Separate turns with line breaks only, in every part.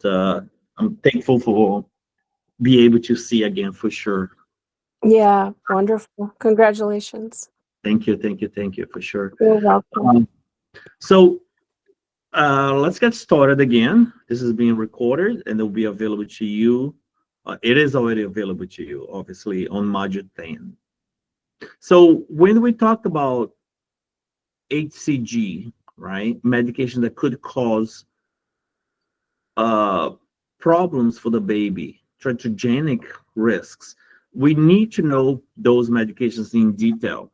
but I'm thankful for be able to see again for sure.
Yeah, wonderful. Congratulations.
Thank you, thank you, thank you for sure.
You're welcome.
So let's get started again. This is being recorded and it will be available to you. It is already available to you, obviously, on module 10. So when we talked about HCG, right, medication that could cause problems for the baby, teratogenic risks, we need to know those medications in detail.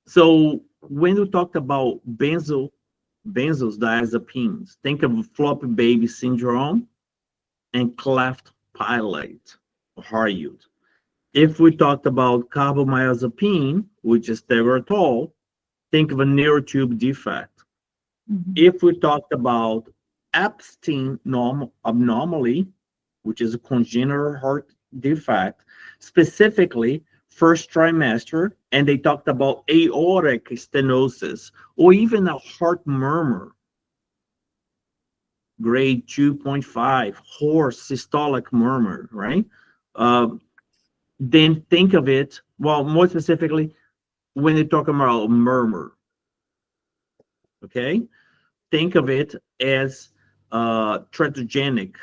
So when we talked about benzodiazepines, think of floppy baby syndrome and cleft palate or Harriet. If we talked about carbamazepine, which is Teratol, think of a neurotube defect. If we talked about Epstein abnormally, which is a congenital heart defect, specifically first trimester, and they talked about aortic stenosis or even a heart murmur, grade 2.5, hoarse systolic murmur, right? Then think of it, well, more specifically, when they talk about murmur, okay? Think of it as teratogenic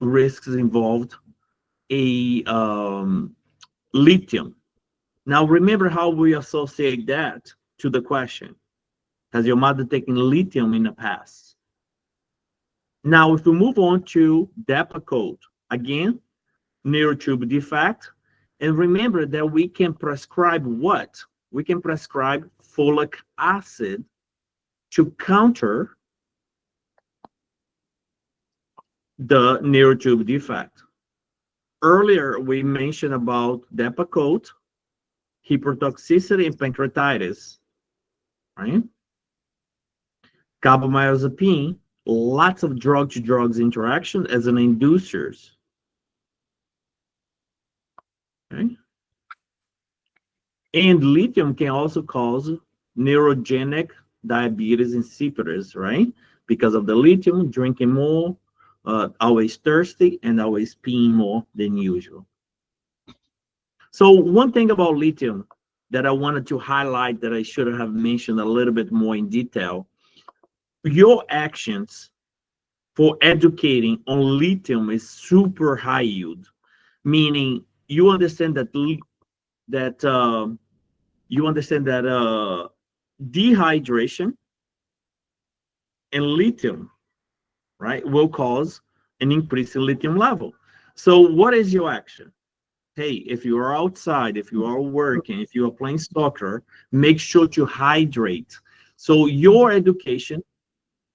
risks involved, a lithium. Now, remember how we associate that to the question. Has your mother taken lithium in the past? Now, if we move on to Depakote, again, neurotube defect. And remember that we can prescribe what? We can prescribe folic acid to counter the neurotube defect. Earlier, we mentioned about Depakote, hypertoxicity, and pancreatitis, right? Carbamazepine, lots of drug-to-drugs interaction as an inducers. Okay. And lithium can also cause neurogenic diabetes insipidus, right? Because of the lithium, drinking more, always thirsty, and always peeing more than usual. So one thing about lithium that I wanted to highlight that I should have mentioned a little bit more in detail, your actions for educating on lithium is super high yield, meaning you understand that dehydration and lithium, right, will cause an increase in lithium level. So what is your action? Hey, if you are outside, if you are working, if you are playing soccer, make sure to hydrate. So your education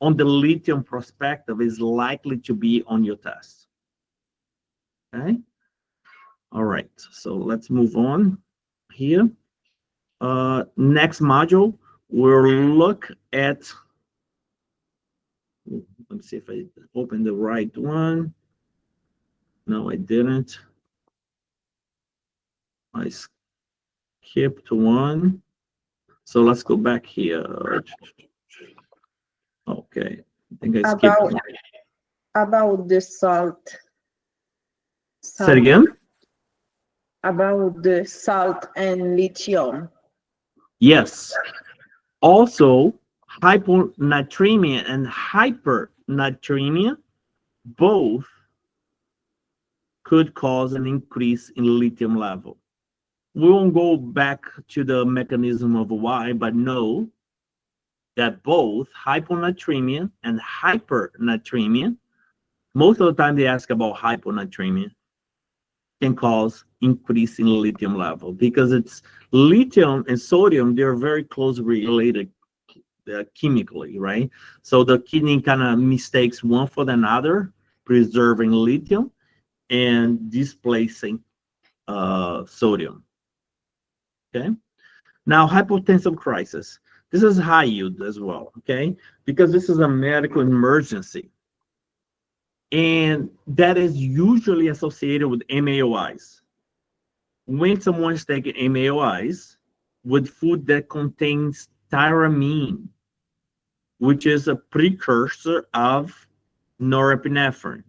on the lithium perspective is likely to be on your test. Okay. All right. So let's move on here. Next module, we'll look at, let me see if I opened the right one. No, I didn't. I skipped one. So let's go back here. Okay, I think I skipped one.
About the salt.
Say it again?
About the salt and lithium.
Yes. Also, hyponatremia and hypernatremia both could cause an increase in lithium level. We won't go back to the mechanism of why, but know that both hyponatremia and hypernatremia, most of the time they ask about hyponatremia, can cause increase in lithium level because it's lithium and sodium, they're very closely related chemically, right? So the kidney kind of mistakes one for another, preserving lithium and displacing sodium. Okay. Now, hypotensive crisis. This is high yield as well, okay? Because this is a medical emergency. And that is usually associated with MAOIs. When someone is taking MAOIs with food that contains tyramine, which is a precursor of norepinephrine.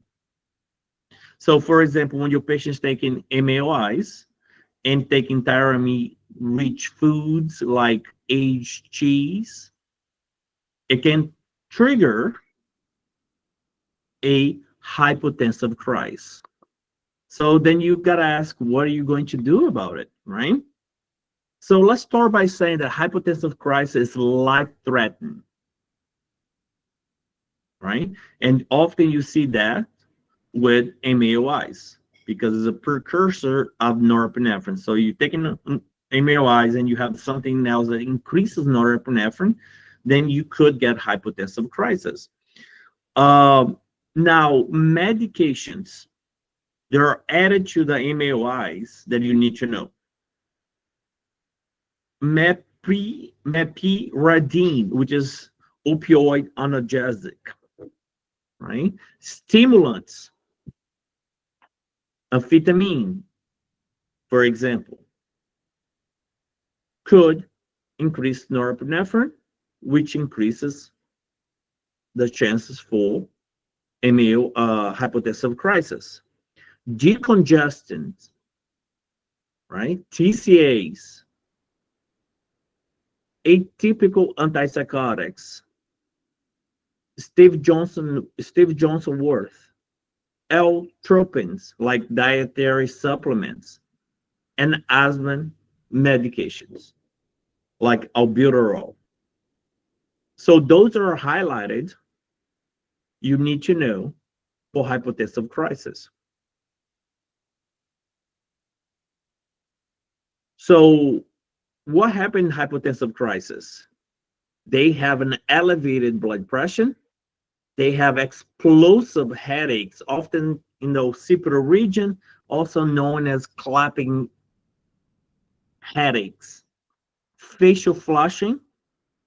So, for example, when your patient's taking MAOIs and taking thiramine-rich foods like aged cheese, it can trigger a hypotensive crisis. So then you've got to ask, what are you going to do about it, right? So let's start by saying that hypotensive crisis is life-threatening, right? And often you see that with MAOIs because it's a precursor of norepinephrine. So you're taking MAOIs and you have something else that increases norepinephrine, then you could get hypotensive crisis. Now, medications, they are added to the MAOIs that you need to know. Mepiridine, which is opioid analgesic, right? Stimulants, amphetamine, for example, could increase norepinephrine, which increases the chances for hypotensive crisis. Decongestants, right? TCAs, atypical antipsychotics, Steve Johnson Worth, L-tropins like dietary supplements, and asthma medications like albuterol. So those are highlighted. You need to know for hypotensive crisis. So what happened in hypotensive crisis? They have an elevated blood pressure. They have explosive headaches, often in the occipital region, also known as clapping headaches, facial flushing,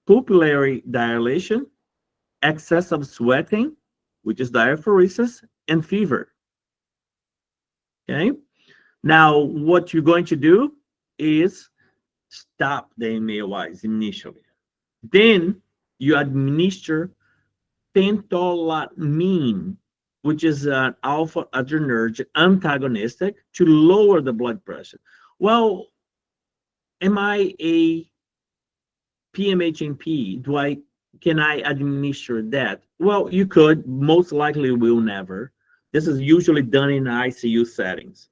pupillary dilation, excessive sweating, which is diaphoresis, and fever. Okay. Now, what you're going to do is stop the MAOIs initially. Then you administer phentolamine, which is an alpha adrenergic antagonistic to lower the blood pressure. Well, am I a PMHNP? Can I administer that? Well, you could, most likely will never. This is usually done in ICU settings,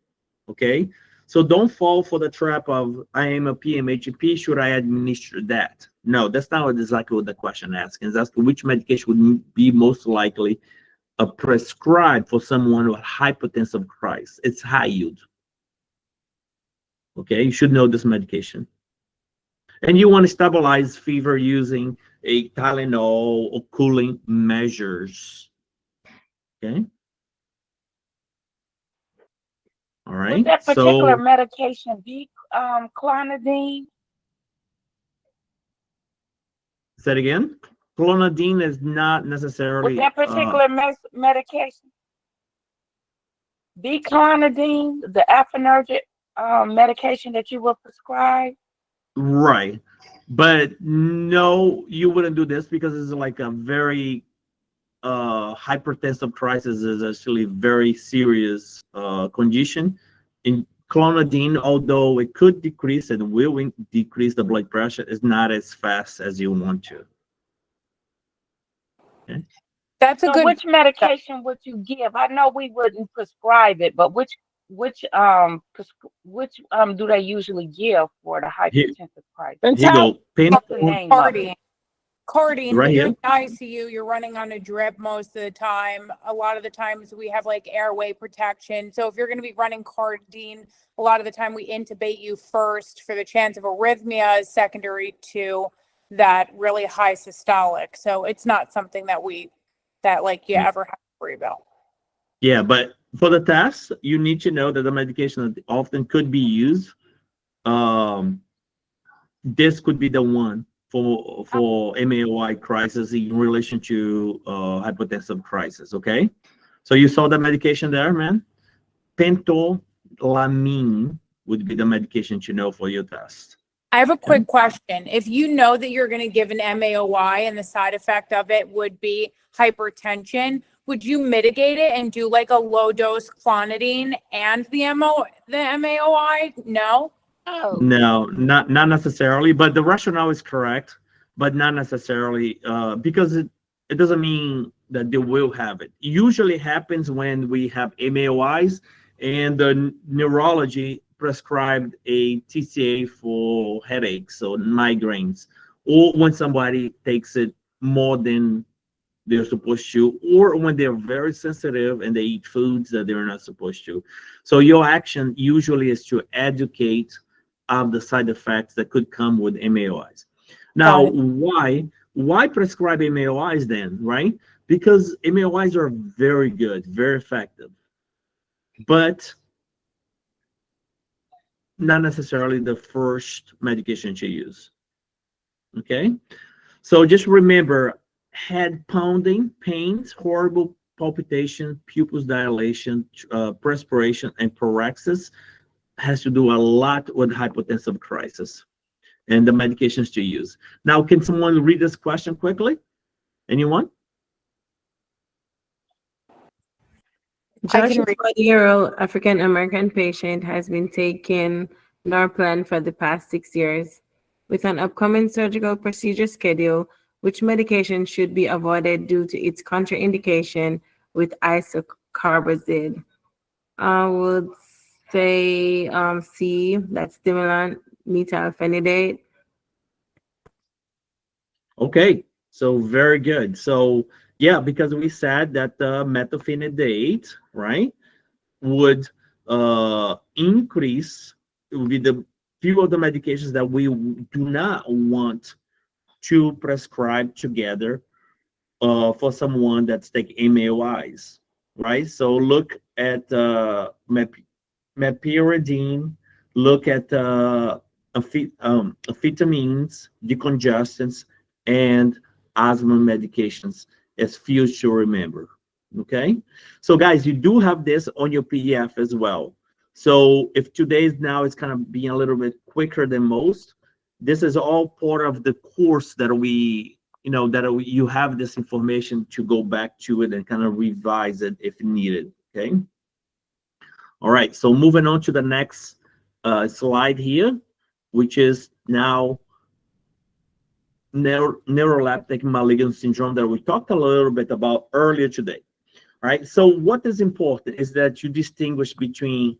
okay? So don't fall for the trap of, I am a PMHNP, should I administer that? No, that's not exactly what the question asks. It's asking which medication would be most likely prescribed for someone with hypotensive crisis. It's high yield. Okay, you should know this medication. And you want to stabilize fever using a Tylenol or cooling measures. Okay. All right.
Would that particular medication be clonidine?
Say it again. Clonidine is not necessarily.
Would that particular medication be clonidine, the afinergic medication that you will prescribe?
Right. But no, you wouldn't do this because it's like a very hypertensive crisis is actually very serious condition. In clonidine, although it could decrease and will decrease the blood pressure, is not as fast as you want to. Okay.
That's a good. Which medication would you give? I know we wouldn't prescribe it, but which do they usually give for the hypertensive crisis?
Here you go.
Cardine,
right
when you're
here.
in the ICU, you're running on a drip most of the time. A lot of the times we have like airway protection. So if you're going to be running Cardine, a lot of the time we intubate you first for the chance of arrhythmia secondary to that really high systolic. So it's not something that you ever have to worry about.
Yeah, but for the test, you need to know that the medication that often could be used, this could be the one for MAOI crisis in relation to hypotensive crisis, okay? So you saw the medication there, man? Phentolamine would be the medication to know for your test.
I have a quick question. If you know that you're going to give an MAOI and the side effect of it would be hypertension, would you mitigate it and do like a low dose clonidine and the MAOI? No?
Oh,
No, not necessarily, but the rationale is correct, but not necessarily, because it doesn't mean that they will have it. Usually happens when we have MAOIs and the neurology prescribed a TCA for headaches or migraines, or when somebody takes it more than they're supposed to, or when they're very sensitive and they eat foods that they're not supposed to. So your action usually is to educate of the side effects that could come with MAOIs. Now, why prescribe MAOIs then, right? Because MAOIs are very good, very effective, but not necessarily the first medication to use. Okay, so just remember, head pounding, pains, horrible palpitation, pupils dilation, perspiration, and paresis has to do a lot with hypertensive crisis and the medications to use. Now, can someone read this question quickly? Anyone?
I
Josh,
can
a
read.
40-year-old African American patient has been taking Norplan for the past 6 years. With an upcoming surgical procedure schedule, which medication should be avoided due to its contraindication with isocarbazid? I would say C, that's stimulant, methylphenidate.
Okay, so very good. So yeah, because we said that the methylphenidate, right, would increase with the few of the medications that we do not want to prescribe together for someone that's taking MAOIs, right? So look at meperidine, look at amphetamines, decongestants, and asthma medications as few to remember. Okay, so guys, you do have this on your PDF as well. So if today's now is kind of being a little bit quicker than most, this is all part of the course that we, you have this information to go back to it and kind of revise it if needed. Okay. All right, so moving on to the next slide here, which is now neuroleptic malignant syndrome that we talked a little bit about earlier today. All right, so what is important is that you distinguish between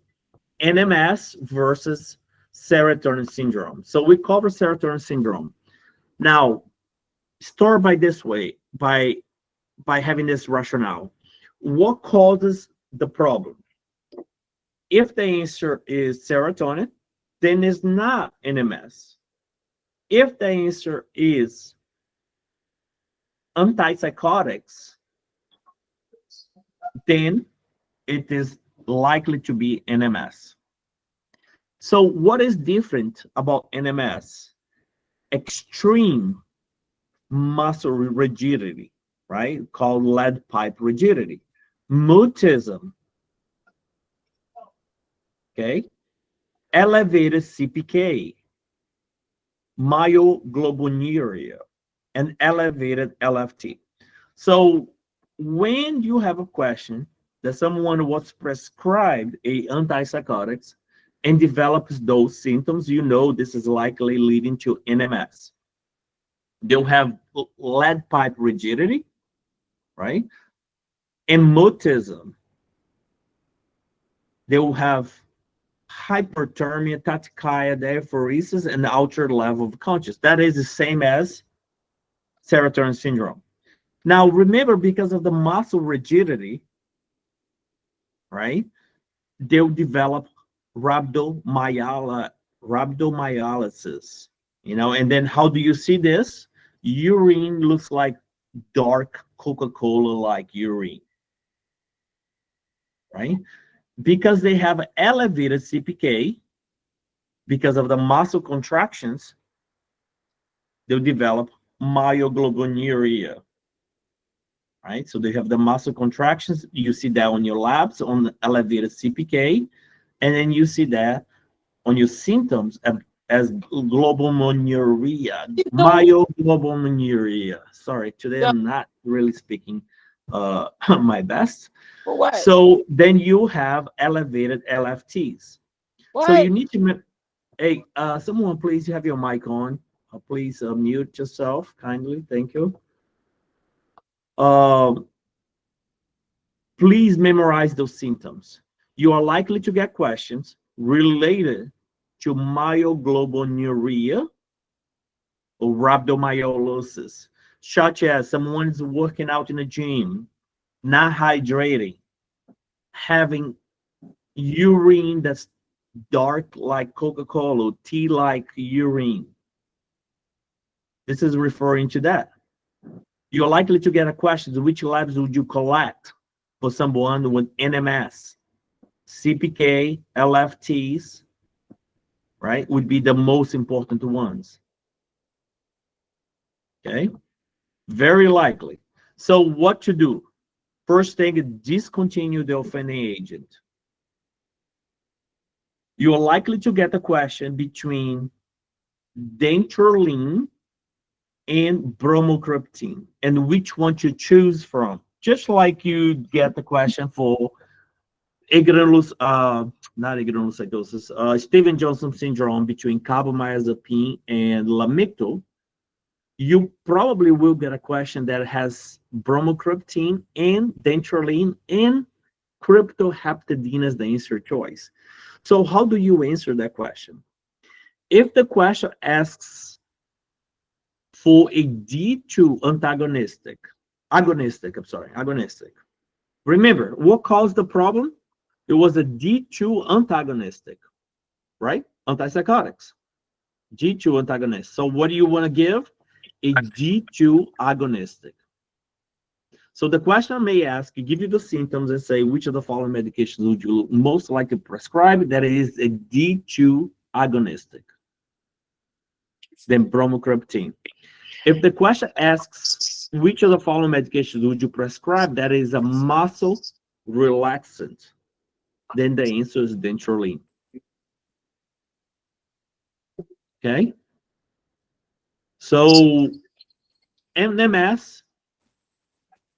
NMS versus serotonin syndrome. So we cover serotonin syndrome. Now, start by this way, by having this rationale. What causes the problem? If the answer is serotonin, then it's not NMS. If the answer is antipsychotics, then it is likely to be NMS. So what is different about NMS? Extreme muscle rigidity, right? Called lead pipe rigidity. Mutism, okay? Elevated CPK, myoglobinuria, and elevated LFT. So when you have a question that someone was prescribed a antipsychotics and develops those symptoms, you know this is likely leading to NMS. They'll have lead pipe rigidity, right? And mutism. They will have hyperthermia, tachycardia, diaphoresis, and altered level of consciousness. That is the same as serotonin syndrome. Now, remember, because of the muscle rigidity, right, they'll develop rhabdomyolysis, and then how do you see this? Urine looks like dark Coca-Cola-like urine, right? Because they have elevated CPK, because of the muscle contractions, they'll develop myoglobinuria, right? So they have the muscle contractions. You see that on your labs on elevated CPK, and then you see that on your symptoms as globulinuria, myoglobulinuria. Sorry, today I'm not really speaking my best.
For what?
So then you have elevated LFTs. So you need to, hey, someone please have your mic on. Please mute yourself kindly. Thank you. Please memorize those symptoms. You are likely to get questions related to myoglobinuria or rhabdomyolysis, such as someone's working out in the gym, not hydrating, having urine that's dark like Coca-Cola, tea like urine. This is referring to that. You're likely to get a question: which labs would you collect for someone with NMS? CPK, LFTs, right, would be the most important ones. Okay, very likely. So what to do? First thing is discontinue the offending agent. You're likely to get a question between dantrolene and bromocriptine, and which one to choose from. Just like you get the question for Stevens-Johnson syndrome between carbamazepine and lamictal, you probably will get a question that has bromocriptine and dantrolene and cryptoheptadine as the answer choice. So how do you answer that question? If the question asks for a D2 agonistic. Remember, what caused the problem? It was a D2 antagonistic, right? Antipsychotics, D2 antagonist. So what do you want to give? A D2 agonistic. So the question may ask, give you the symptoms and say, which of the following medications would you most likely prescribe that is a D2 agonistic? Then bromocriptine. If the question asks, which of the following medications would you prescribe that is a muscle relaxant, then the answer is dantrolene. Okay? So NMS,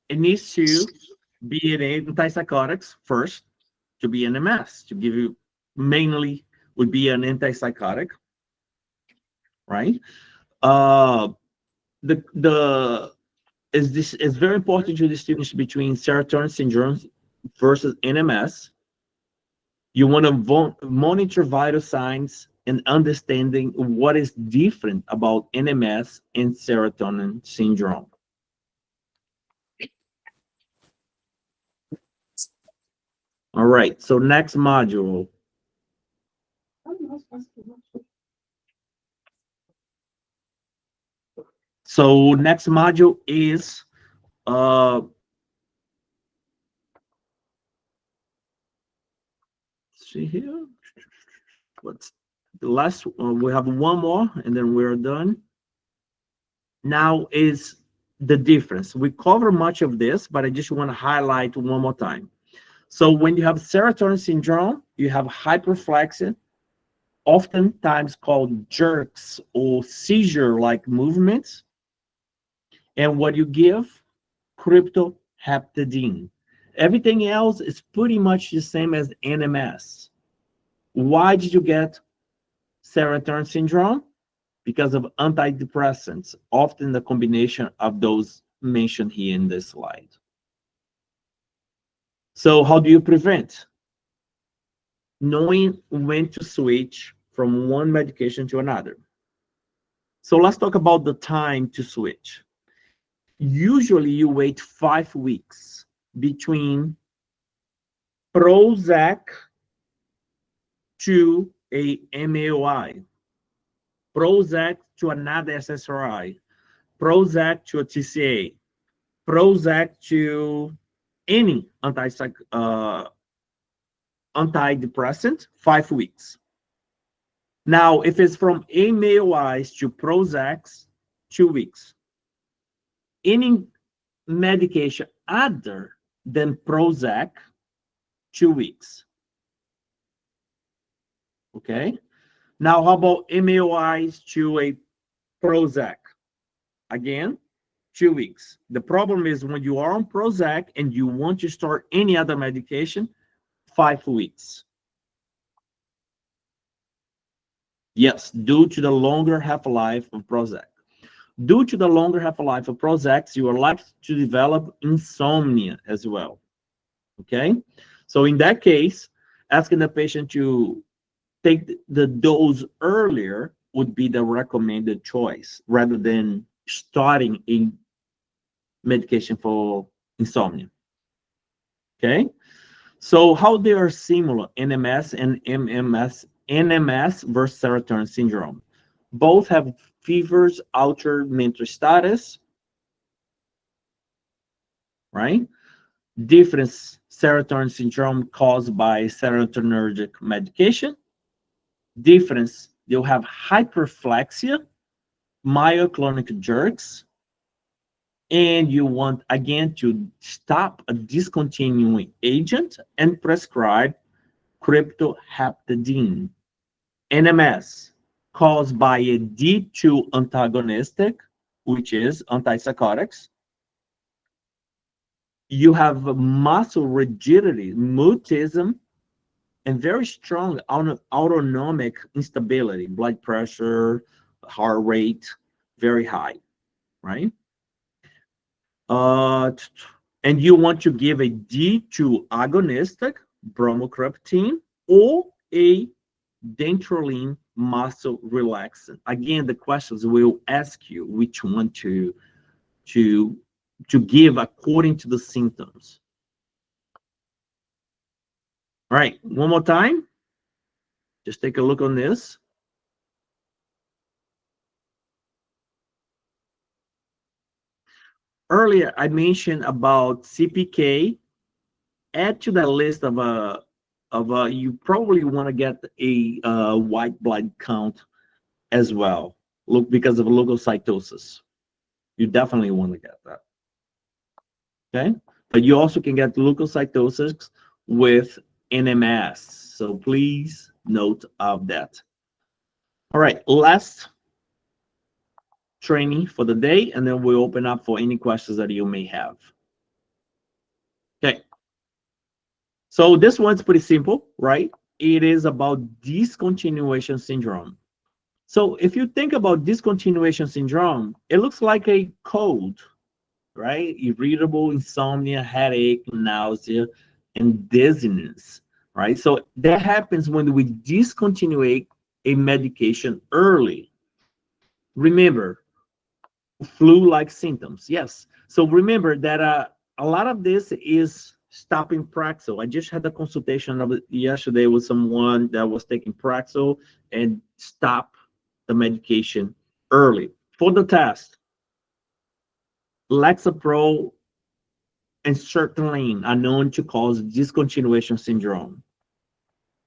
it needs to be an antipsychotics first to be NMS, to give you mainly would be an antipsychotic, right? It's very important to distinguish between serotonin syndrome versus NMS. You want to monitor vital signs and understanding what is different about NMS and serotonin syndrome. All right, so next module. So next module is see here. What's the last? We have one more, and then we're done. Now is the difference. We cover much of this, but I just want to highlight one more time. So when you have serotonin syndrome, you have hyperflexia, oftentimes called jerks or seizure-like movements. And what you give? Cryptoheptadine. Everything else is pretty much the same as NMS. Why did you get serotonin syndrome? Because of antidepressants, often the combination of those mentioned here in this slide. So how do you prevent? Knowing when to switch from one medication to another. So let's talk about the time to switch. Usually you wait 5 weeks between Prozac to a MAOI, Prozac to another SSRI, Prozac to a TCA, Prozac to any antidepressant, 5 weeks. Now, if it's from MAOIs to Prozacs, 2 weeks. Any medication other than Prozac, 2 weeks. Okay? Now, how about MAOIs to a Prozac? Again, 2 weeks. The problem is when you are on Prozac and you want to start any other medication, 5 weeks. Yes, due to the longer half-life of Prozac. Due to the longer half-life of Prozac, you are likely to develop insomnia as well. Okay? So in that case, asking the patient to take the dose earlier would be the recommended choice rather than starting a medication for insomnia. Okay? So how they are similar, NMS and NMS versus serotonin syndrome. Both have fevers, altered mental status, right? Difference, serotonin syndrome caused by serotonergic medication. Difference, they'll have hyperflexia, myoclonic jerks, and you want, again, to stop a discontinuing agent and prescribe cryptoheptadine. NMS, caused by a D2 antagonistic, which is antipsychotics. You have muscle rigidity, mutism, and very strong autonomic instability, blood pressure, heart rate, very high, right? And you want to give a D2 agonistic, bromocriptine, or a dantrolene muscle relaxant. Again, the questions will ask you which one to give according to the symptoms. All right, one more time. Just take a look on this. Earlier, I mentioned about CPK. Add to that list of you probably want to get a white blood count as well. Look, because of leukocytosis, you definitely want to get that. Okay, but you also can get leukocytosis with NMS. So please note of that. All right, last training for the day, and then we'll open up for any questions that you may have. Okay. So this one's pretty simple, right? It is about discontinuation syndrome. So if you think about discontinuation syndrome, it looks like a cold, right? Irritable, insomnia, headache, nausea, and dizziness, right? So that happens when we discontinue a medication early. Remember, flu-like symptoms, yes. So remember that a lot of this is stopping Praxil. I just had a consultation yesterday with someone that was taking Praxil and stopped the medication early. For the test, Lexapro and sertraline are known to cause discontinuation syndrome.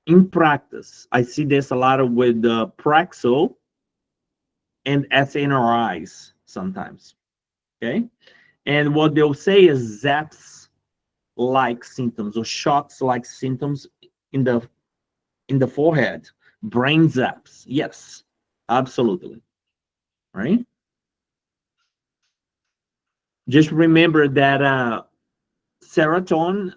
In practice, I see this a lot with Praxil and SNRIs sometimes, okay? And what they'll say is zaps-like symptoms or shocks-like symptoms in the forehead, brain zaps. Yes, absolutely, right? Just remember that Serotonin,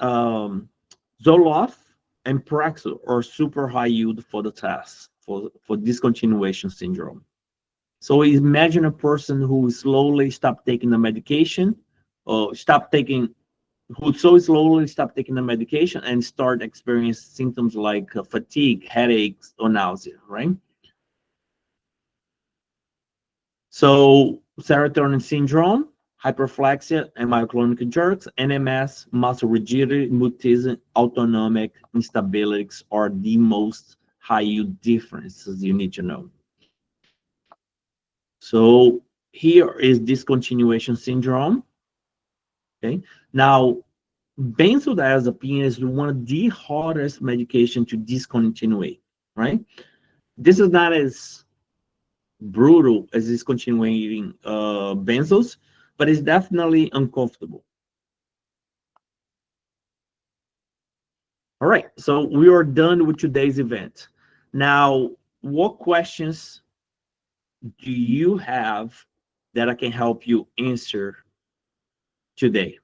Zoloft, and Praxil are super high yield for the test for discontinuation syndrome. So imagine a person who slowly stopped taking the medication, or who so slowly stopped taking the medication and start experiencing symptoms like fatigue, headaches, or nausea, right? So serotonin syndrome, hyperflexia, and myoclonic jerks, NMS, muscle rigidity, mutism, autonomic instabilities are the most high yield differences you need to know. So here is discontinuation syndrome. Okay, now benzodiazepine is one of the hardest medication to discontinue, right? This is not as brutal as discontinuing benzos, but it's definitely uncomfortable. All right, so we are done with today's event. Now, what questions do you have that I can help you answer today?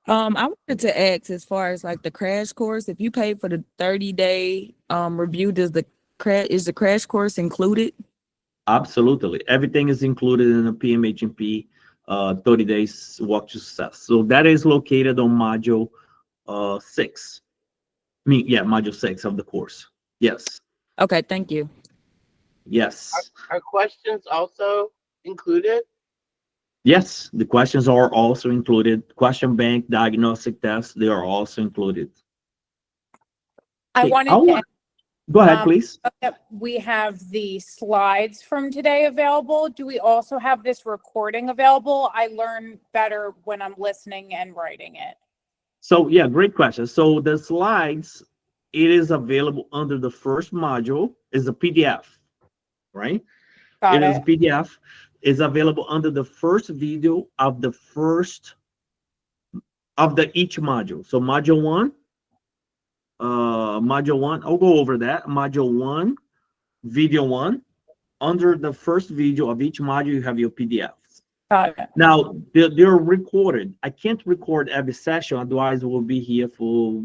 I wanted to ask, as far as like the crash course, if you pay for the 30-day review, is the crash course included?
Absolutely. Everything is included in the PMHNP 30 days walk to success. So that is located on module 6. Module 6 of the course. Yes.
Okay, thank you.
Yes.
Are questions also included?
Yes, the questions are also included. Question bank, diagnostic tests, they are also included.
I
Okay,
wanted to
go ahead, please.
we have the slides from today available. Do we also have this recording available? I learn better when I'm listening and writing it.
So yeah, great question. So the slides, it is available under the first module, is a PDF, right?
Got
It is a
it.
PDF. Is available under the first video of the each module. So module 1, I'll go over that. Module 1, video 1. Under the first video of each module, you have your PDFs.
Got it.
Now, they're recorded. I can't record every session, otherwise we'll be here for,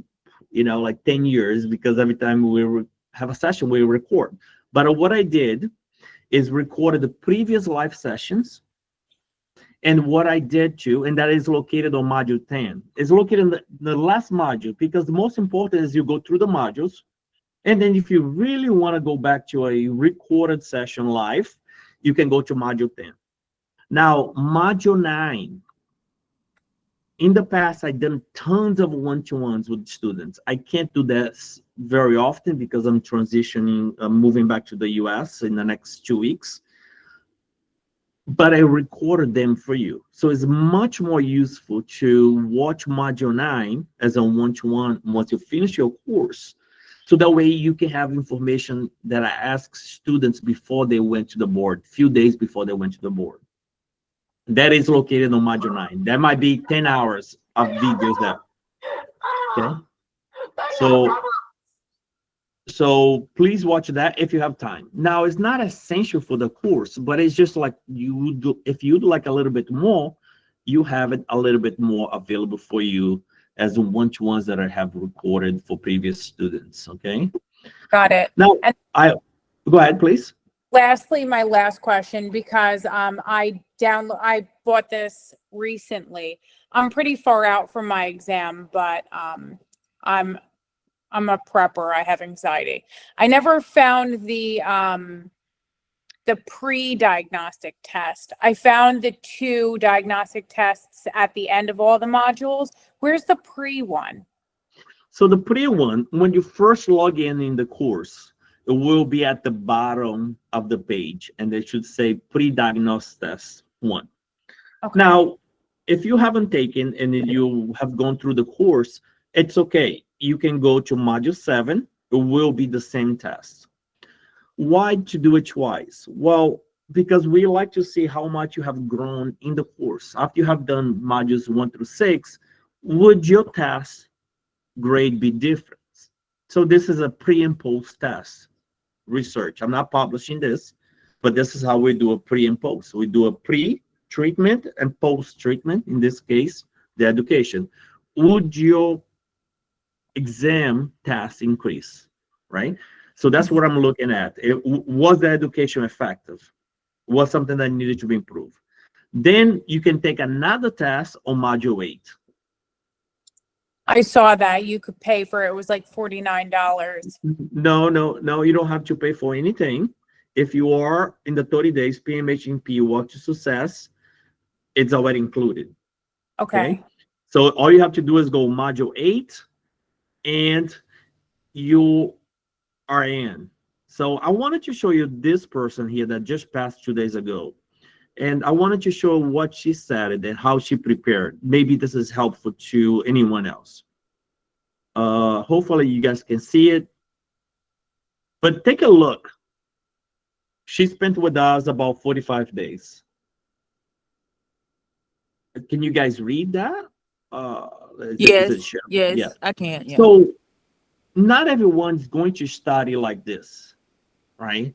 like 10 years, because every time we have a session, we record. But what I did is recorded the previous live sessions, and what I did too, and that is located on module 10. It's located in the last module, because the most important is you go through the modules, and then if you really want to go back to a recorded session live, you can go to module 10. Now, module 9. In the past, I've done tons of one-to-ones with students. I can't do this very often because I'm transitioning, moving back to the US in the next 2 weeks. But I recorded them for you. So it's much more useful to watch module 9 as a one-to-one once you finish your course. So that way you can have information that I ask students before they went to the board, few days before they went to the board. That is located on module 9. That might be 10 hours of videos there. Okay. So please watch that if you have time. Now, it's not essential for the course, but it's just like if you'd like a little bit more, you have it a little bit more available for you as the one-to-ones that I have recorded for previous students. Okay.
Got it.
Now, go ahead, please.
Lastly, my last question, because I bought this recently. I'm pretty far out from my exam, but I'm a prepper. I have anxiety. I never found the pre-diagnostic test. I found the 2 diagnostic tests at the end of all the modules. Where's the pre one?
So the pre one, when you first log in the course, it will be at the bottom of the page, and they should say pre-diagnosed test 1. Okay. Now, if you haven't taken and you have gone through the course, it's okay. You can go to module 7. It will be the same test. Why to do it twice? Well, because we like to see how much you have grown in the course. After you have done modules 1 through 6, would your test grade be different? So this is a pre and post test research. I'm not publishing this, but this is how we do a pre and post. We do a pre-treatment and post-treatment, in this case, the education. Would your exam test increase, right? So that's what I'm looking at. Was the education effective? Was something that needed to be improved? Then you can take another test on module 8.
I saw that you could pay for it. It was like $49.
No, you don't have to pay for anything. If you are in the 30 days PMHNP Walk to Success, it's already included. Okay. So all you have to do is go module 8 and you are in. So I wanted to show you this person here that just passed 2 days ago. And I wanted to show what she said and how she prepared. Maybe this is helpful to anyone else. Hopefully you guys can see it. But take a look. She spent with us about 45 days. Can you guys read that?
Yes, I can. Yeah.
So not everyone's going to study like this. right?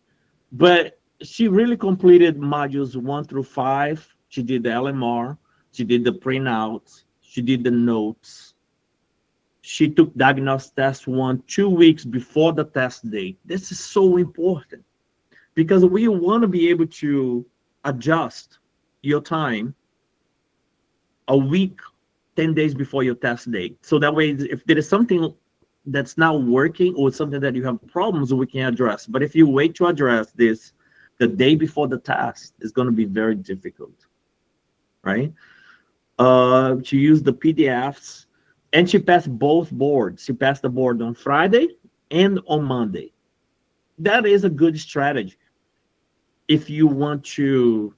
But she really completed modules 1 through 5. She did the LMR, she did the printouts, she did the notes. She took diagnosis test 1 2 weeks before the test date. This is so important because we want to be able to adjust your time a week, 10 days before your test date. So that way, if there is something that's not working or something that you have problems, we can address. But if you wait to address this the day before the test, it's going to be very difficult, right? She used the PDFs, and she passed both boards. She passed the board on Friday and on Monday. That is a good strategy if you want to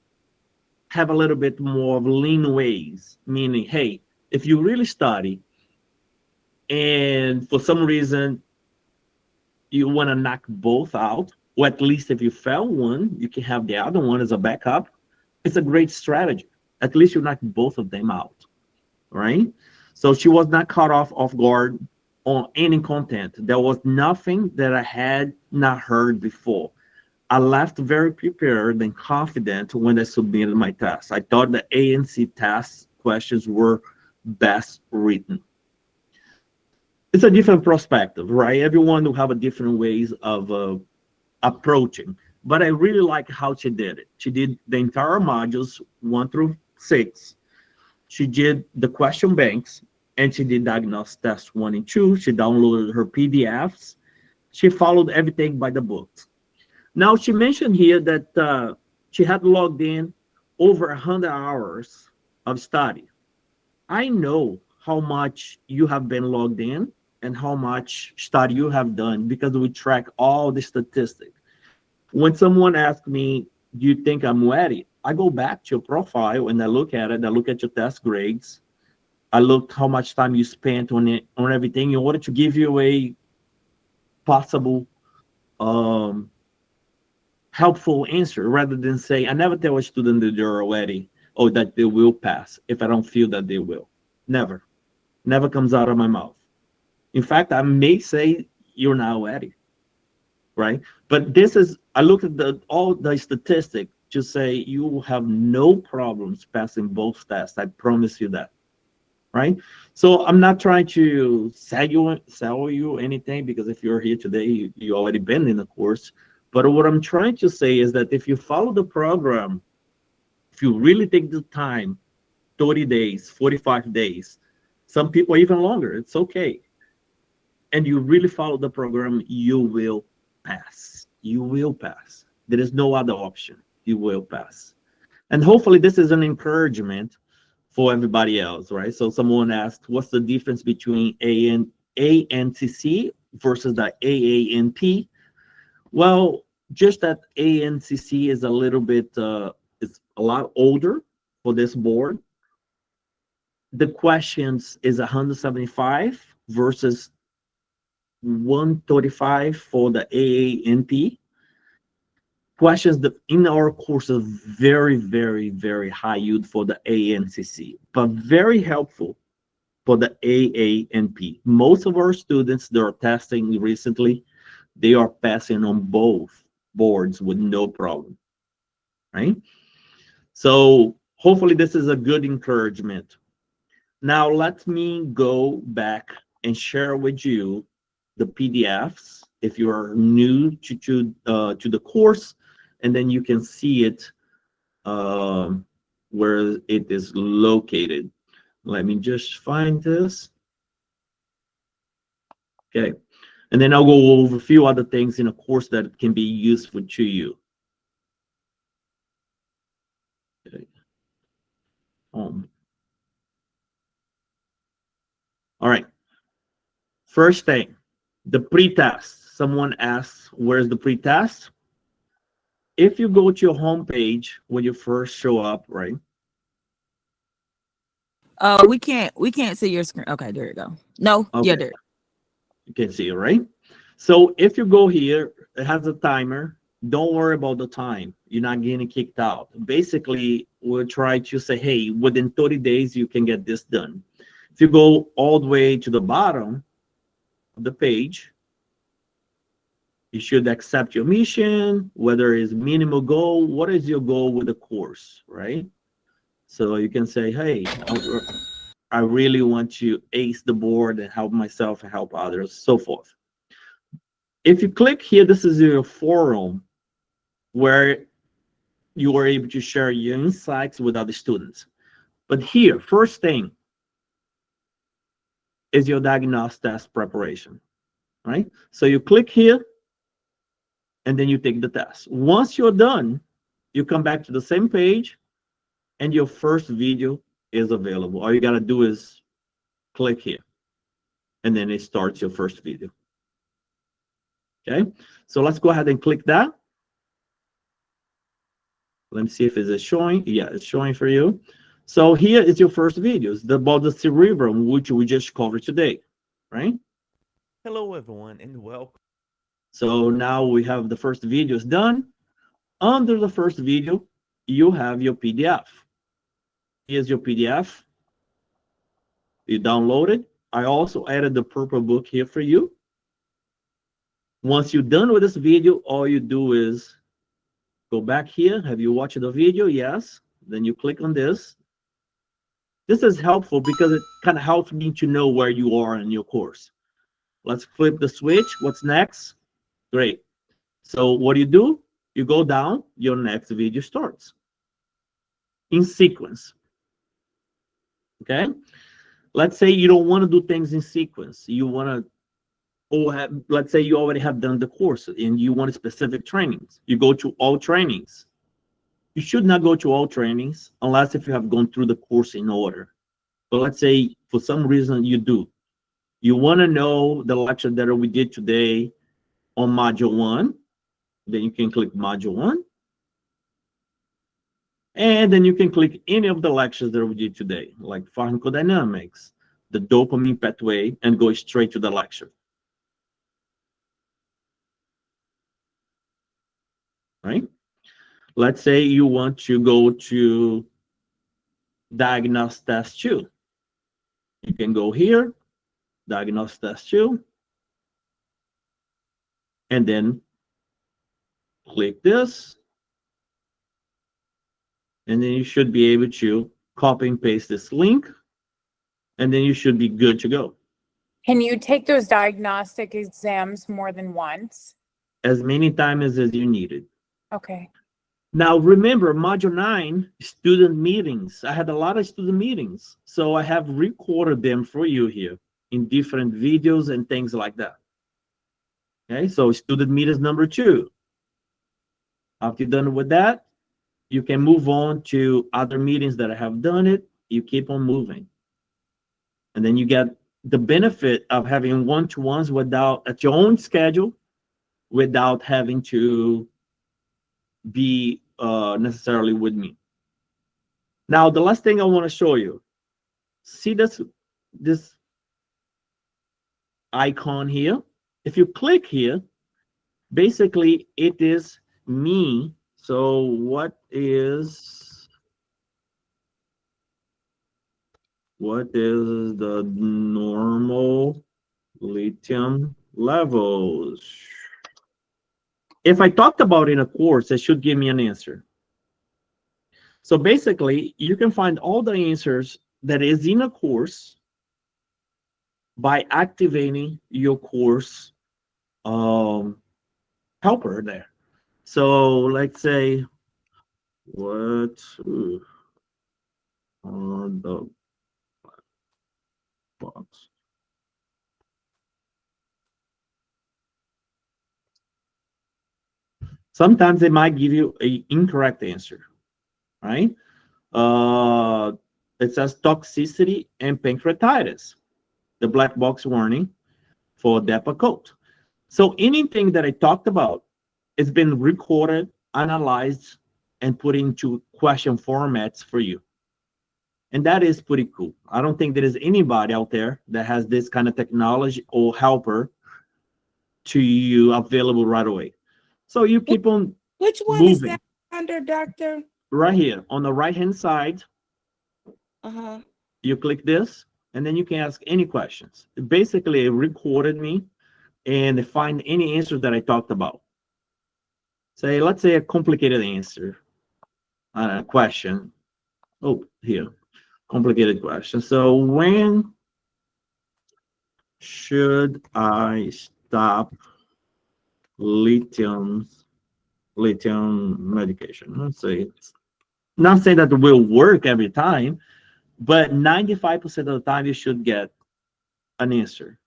have a little bit more of lean ways, meaning, hey, if you really study and for some reason you want to knock both out, or at least if you fail one, you can have the other one as a backup. It's a great strategy. At least you knock both of them out, right? So she was not caught off guard on any content. There was nothing that I had not heard before. I left very prepared and confident when I submitted my test. I thought the ANC test questions were best written. It's a different perspective, right? Everyone will have a different ways of approaching, but I really like how she did it. She did the entire modules 1 through 6. She did the question banks, and she did diagnosis test 1 and 2. She downloaded her PDFs. She followed everything by the books. Now, she mentioned here that she had logged in over 100 hours of study. I know how much you have been logged in and how much study you have done because we track all the statistics. When someone asks me, do you think I'm ready? I go back to your profile and I look at it. I look at your test grades. I look how much time you spent on it, on everything in order to give you a possible helpful answer rather than say, I never tell a student that they're ready or that they will pass if I don't feel that they will. Never. Never comes out of my mouth. In fact, I may say you're not ready, right? But this is, I look at all the statistics to say you will have no problems passing both tests. I promise you that, right? So I'm not trying to sell you anything because if you're here today, you already been in the course. But what I'm trying to say is that if you follow the program, if you really take the time, 30 days, 45 days, some people even longer, it's okay. And you really follow the program, you will pass. You will pass. There is no other option. You will pass. And hopefully this is an encouragement for everybody else, right? So someone asked, what's the difference between ANCC versus the AANP? Well, just that ANCC is a little bit, it's a lot older for this board. The questions is 175 versus 135 for the AANP. Questions that in our course are very, very, very high yield for the ANCC, but very helpful for the AANP. Most of our students that are testing recently, they are passing on both boards with no problem, right? So hopefully this is a good encouragement. Now let me go back and share with you the PDFs if you are new to the course, and then you can see it where it is located. Let me just find this. Okay, and then I'll go over a few other things in a course that can be useful to you. Okay. All right. First thing, the pre-test. Someone asks, where's the pre-test? If you go to your homepage when you first show up, right?
We can't see your screen. Okay, there you go. No,
Okay.
yeah, there.
You can see it, right? So if you go here, it has a timer. Don't worry about the time. You're not getting kicked out. Basically, we'll try to say, hey, within 30 days, you can get this done. If you go all the way to the bottom of the page, You should accept your mission, whether it's minimal goal. What is your goal with the course, right? So you can say, hey, I really want to ace the board and help myself and help others, so forth. If you click here, this is your forum where you are able to share your insights with other students. But here, first thing is your diagnostic test preparation, right? So you click here, and then you take the test. Once you're done, you come back to the same page, and your first video is available. All you gotta do is click here, and then it starts your first video. Okay, so let's go ahead and click that. Let me see if it's showing. Yeah, it's showing for you. So here is your first videos about the cerebrum, which we just covered today, right?
Hello, everyone, and welcome.
So now we have the first videos done. Under the first video, you have your PDF. Here's your PDF. You download it. I also added the purple book here for you. Once you're done with this video, all you do is go back here. Have you watched the video? Yes. Then you click on this. This is helpful because it kind of helps me to know where you are in your course. Let's flip the switch. What's next? Great. So what do? You go down, your next video starts in sequence. Okay? Let's say you don't want to do things in sequence. You want to, or let's say you already have done the course and you want specific trainings. You go to all trainings. You should not go to all trainings unless if you have gone through the course in order. But let's say for some reason you do. You want to know the lecture that we did today on module 1. Then you can click module 1. And then you can click any of the lectures that we did today, like pharmacodynamics, the dopamine pathway, and go straight to the lecture. Right? Let's say you want to go to diagnose test 2. You can go here, diagnose test 2, and then click this. And then you should be able to copy and paste this link, and then you should be good to go.
Can you take those diagnostic exams more than once?
As many times as you need it.
Okay.
Now, remember, Module 9, student meetings. I had a lot of student meetings, so I have recorded them for you here in different videos and things like that. Okay, so student meetings number 2. After you're done with that, you can move on to other meetings that I have done it. You keep on moving. And then you get the benefit of having one-to-ones at your own schedule without having to be necessarily with me. Now, the last thing I want to show you, see this icon here? If you click here, basically it is me. So what is the normal lithium levels? If I talked about it in a course, it should give me an answer. So basically, you can find all the answers that is in a course by activating your course helper there. So let's say, what are the box? Sometimes they might give you an incorrect answer, right? It says toxicity and pancreatitis, the black box warning for Depakote. So anything that I talked about has been recorded, analyzed, and put into question formats for you. And that is pretty cool. I don't think there is anybody out there that has this kind of technology or helper to you available right away. So you keep on
Which one
moving.
is that under, Doctor?
Right here on the right-hand side, you click this, and then you can ask any questions. Basically, it recorded me, and find any answer that I talked about. Say, let's say a complicated answer, question. Oh, here, complicated question. So when should I stop lithium medication? Let's say it's not saying that it will work every time, but 95% of the time you should get an answer.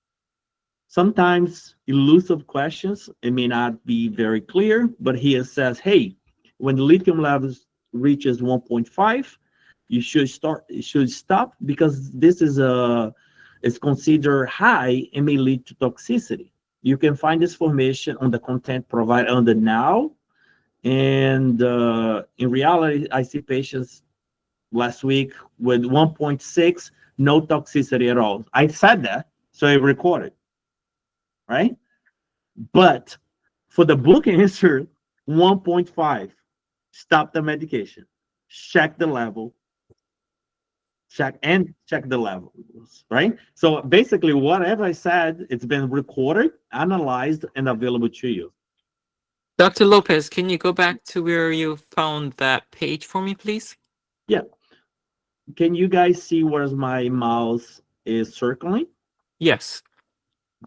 Sometimes elusive questions, it may not be very clear, but here it says, hey, when the lithium levels reaches 1.5, you should stop because this is considered high and may lead to toxicity. You can find this information on the content provided under now. And in reality, I see patients last week with 1.6, no toxicity at all. I said that, so I recorded, right? But for the book answer, 1.5, stop the medication, check the level, check the levels, right? So basically, whatever I said, it's been recorded, analyzed, and available to you.
Dr. Lopez, can you go back to where you found that page for me, please?
Yeah. Can you guys see where my mouse is circling?
Yes.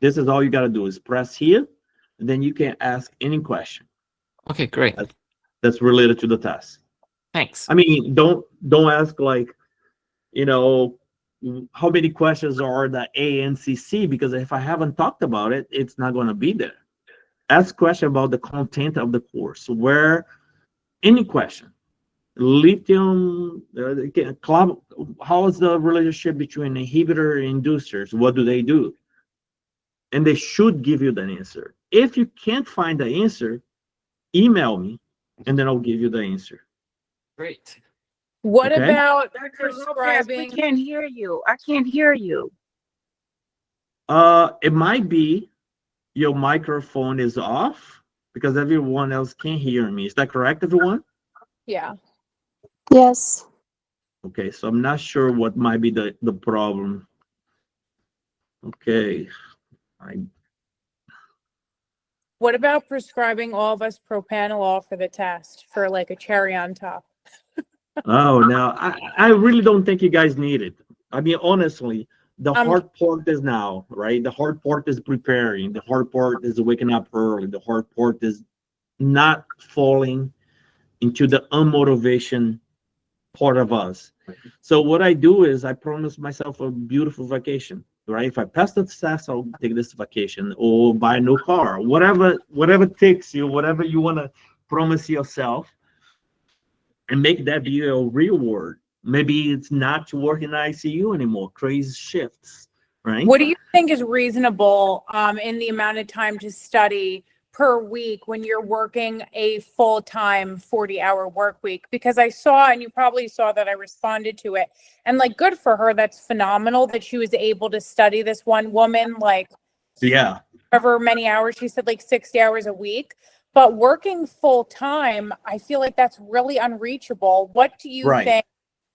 This is all you got to do is press here, and then you can ask any question.
Okay, great.
That's related to the test.
Thanks.
I mean, don't ask like, how many questions are the ANCC, because if I haven't talked about it, it's not going to be there. Ask question about the content of the course, where any question. Lithium, how is the relationship between inhibitor and inducers? What do they do? And they should give you the answer. If you can't find the answer, email me, and then I'll give you the answer.
Great.
What
Okay.
about
Dr. Lopez, we
prescribing?
can't hear you. I can't hear you.
It might be your microphone is off because everyone else can't hear me. Is that correct, everyone?
Yeah.
Yes.
Okay, so I'm not sure what might be the problem. Okay.
What about prescribing all of us propanolol for the test for like a cherry on top?
Oh, now I really don't think you guys need it. I mean, honestly, the hard part is now, right? The hard part is preparing. The hard part is waking up early. The hard part is not falling into the unmotivation part of us. So what I do is I promise myself a beautiful vacation, right? If I pass the test, I'll take this vacation or buy a new car, whatever takes you, whatever you want to promise yourself, and make that be a reward. Maybe it's not to work in ICU anymore, crazy shifts, right?
What do you think is reasonable in the amount of time to study per week when you're working a full-time 40-hour work week? Because I saw, and you probably saw that I responded to it, and like, good for her. That's phenomenal that she was able to study, this one woman, like,
yeah,
however many hours, she said like 60 hours a week. But working full-time, I feel like that's really unreachable. What do you think,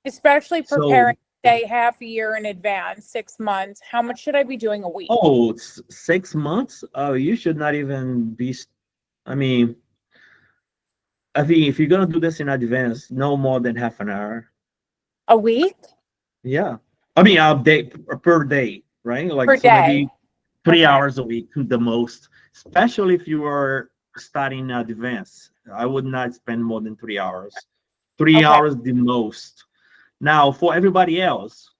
especially preparing say half a year in advance, 6 months, how much should I be doing a week?
Oh, 6 months? Oh, you should not even be. I mean, if you're gonna do this in advance, no more than half an hour.
A week?
Yeah, I mean, a day per day, right? Like,
Per
so maybe
day.
3
Okay.
hours a week, the most. Especially if you are studying advance, I would not spend more than 3 hours. 3 hours the most. Now, for everybody else,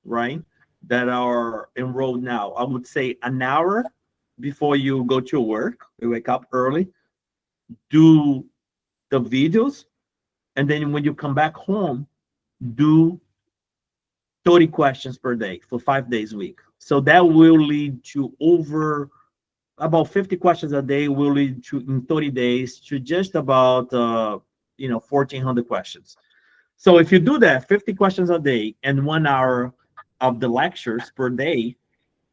right, that are enrolled now, I would say an hour before you go to work, you wake up early, do the videos, and then when you come back home, do 30 questions per day for 5 days a week. So that will lead to over about 50 questions a day, will lead to, in 30 days, to just about 1,400 questions. So if you do that, 50 questions a day and 1 hour of the lectures per day,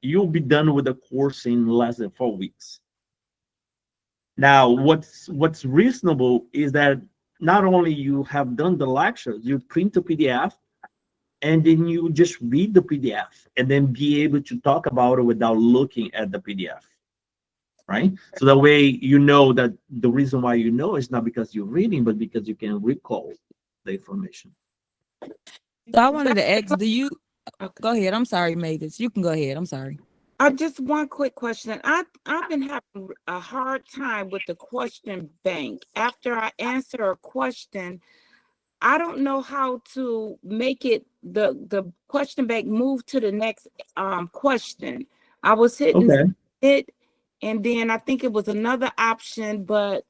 you'll be done with the course in less than 4 weeks. Now, what's reasonable is that not only you have done the lectures, you print the PDF, and then you just read the PDF and then be able to talk about it without looking at the PDF. right? So that way you know that the reason why you know is not because you're reading, but because you can recall the information.
So I wanted to ask, do you go ahead? I'm sorry, Mavis. You can go ahead. I'm sorry.
Just one quick question. I've been having a hard time with the question bank. After I answer a question, I don't know how to make it the question bank move to the next question. I was hitting
Okay.
it, and then I think it was another option, but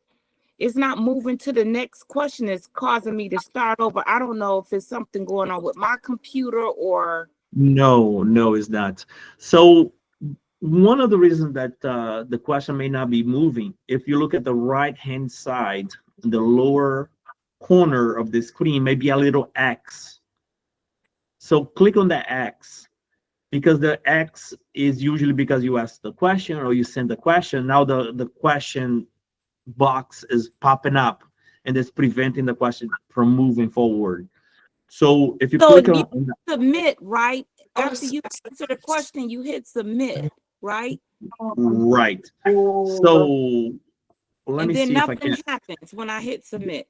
it's not moving to the next question. It's causing me to start over. I don't know if it's something going on with my computer or.
No, it's not. So one of the reasons that the question may not be moving, if you look at the right-hand side, the lower corner of the screen, maybe a little X. So click on the X, because the X is usually because you asked the question or you send the question. Now the question box is popping up and it's preventing the question from moving forward. So if you
So
click
you
on
submit, right? After you answer the question, you hit submit, right?
right. So let
And
me
then
see if I
nothing
can.
happens when I hit submit.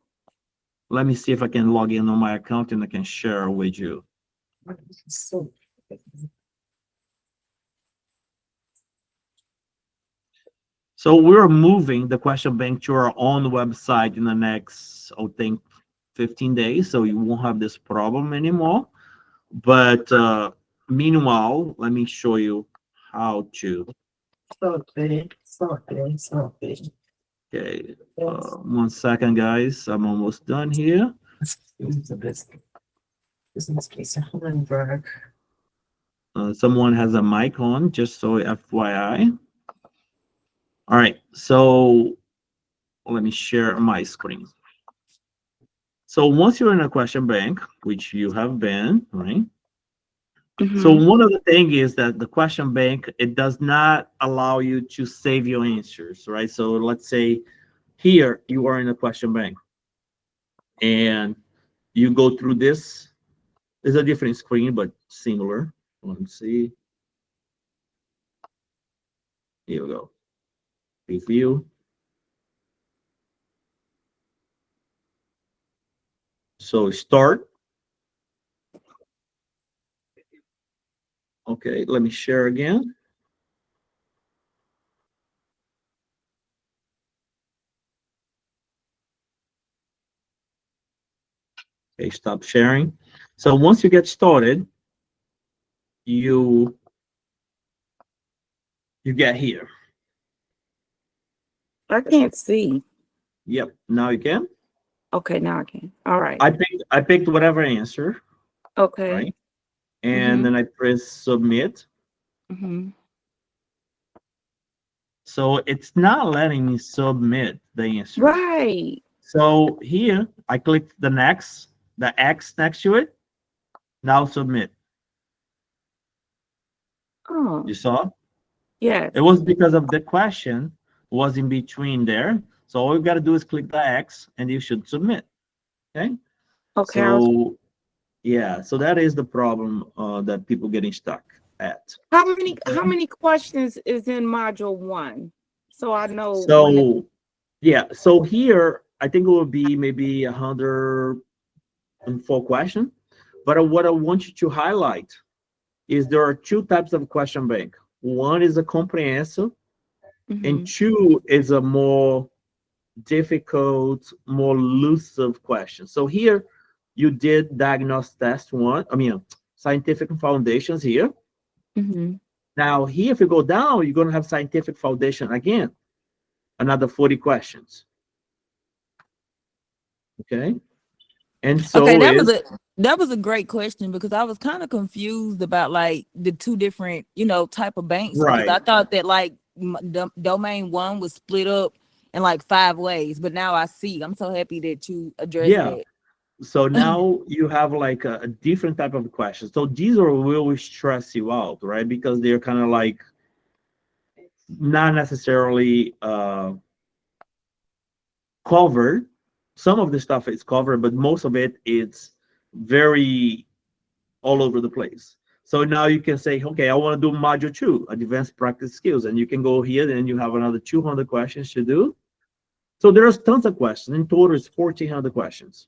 Let me see if I can log in on my account and I can share with you. So we're moving the question bank to our own website in the next, I think, 15 days. So you won't have this problem anymore. But meanwhile, let me show you how to. Okay, 1 second, guys. I'm almost done here. Someone has a mic on, just so FYI. All right, so let me share my screen. So once you're in a question bank, which you have been, right? So one of the things is that the question bank, it does not allow you to save your answers, right? So let's say here you are in a question bank and you go through this. It's a different screen, but similar. Let me see. Here we go. Review. So start. Okay, let me share again. Okay, stop sharing. So once you get started, you get here.
I can't see.
Yep, now you can.
Okay, now I can. All right.
I picked whatever answer,
Okay.
right? And then I press submit. So it's not letting me submit the answer.
Right.
So here I click the X next to it. Now submit.
Oh,
You saw?
yes.
It was because of the question was in between there. So all you got to do is click the X and you should submit. Okay.
Okay.
So yeah, so that is the problem that people getting stuck at.
How many questions is in module 1? So I know when
So yeah, so here I think it will be maybe 104 questions. But what I want you to highlight is there are two types of question bank. One is a comprehensive, and two is a more difficult, more elusive question. So here you did diagnose test 1, scientific foundations here. Now here, if you go down, you're going to have scientific foundation again, another 40 questions. Okay. And so
Okay, that was a great question, because I was kind of confused about like the two different, type of banks, because I thought that like domain 1 was split up in like 5 ways, but now I see. I'm so happy that you addressed that.
So now you have like a different type of question. So these are will stress you out, right? Because they're kind of like not necessarily covered. Some of the stuff is covered, but most of it it's very all over the place. So now you can say, okay, I want to do module 2, advanced practice skills, and you can go here and you have another 200 questions to do. So there's tons of questions. In total, it's 1,400 questions,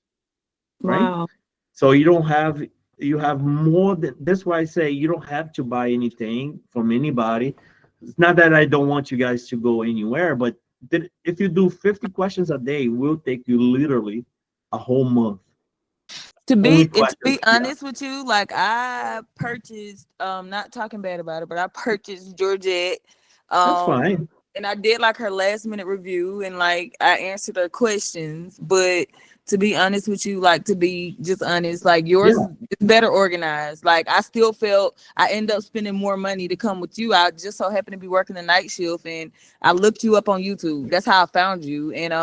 right?
Wow.
So you have more than, that's why I say you don't have to buy anything from anybody. It's not that I don't want you guys to go anywhere, but if you do 50 questions a day, it will take you literally a whole month.
To
Only
be
questions, yeah.
honest with you, like I purchased, not talking bad about it, but I purchased Georgette.
That's fine.
And I did like her last minute review and like I answered her questions. But to be honest with you, like to be just honest, like yours is better organized. Like I still felt I end up spending more money to come with you. I just so happened to be working the night shift and I looked you up on YouTube. That's how I found you. And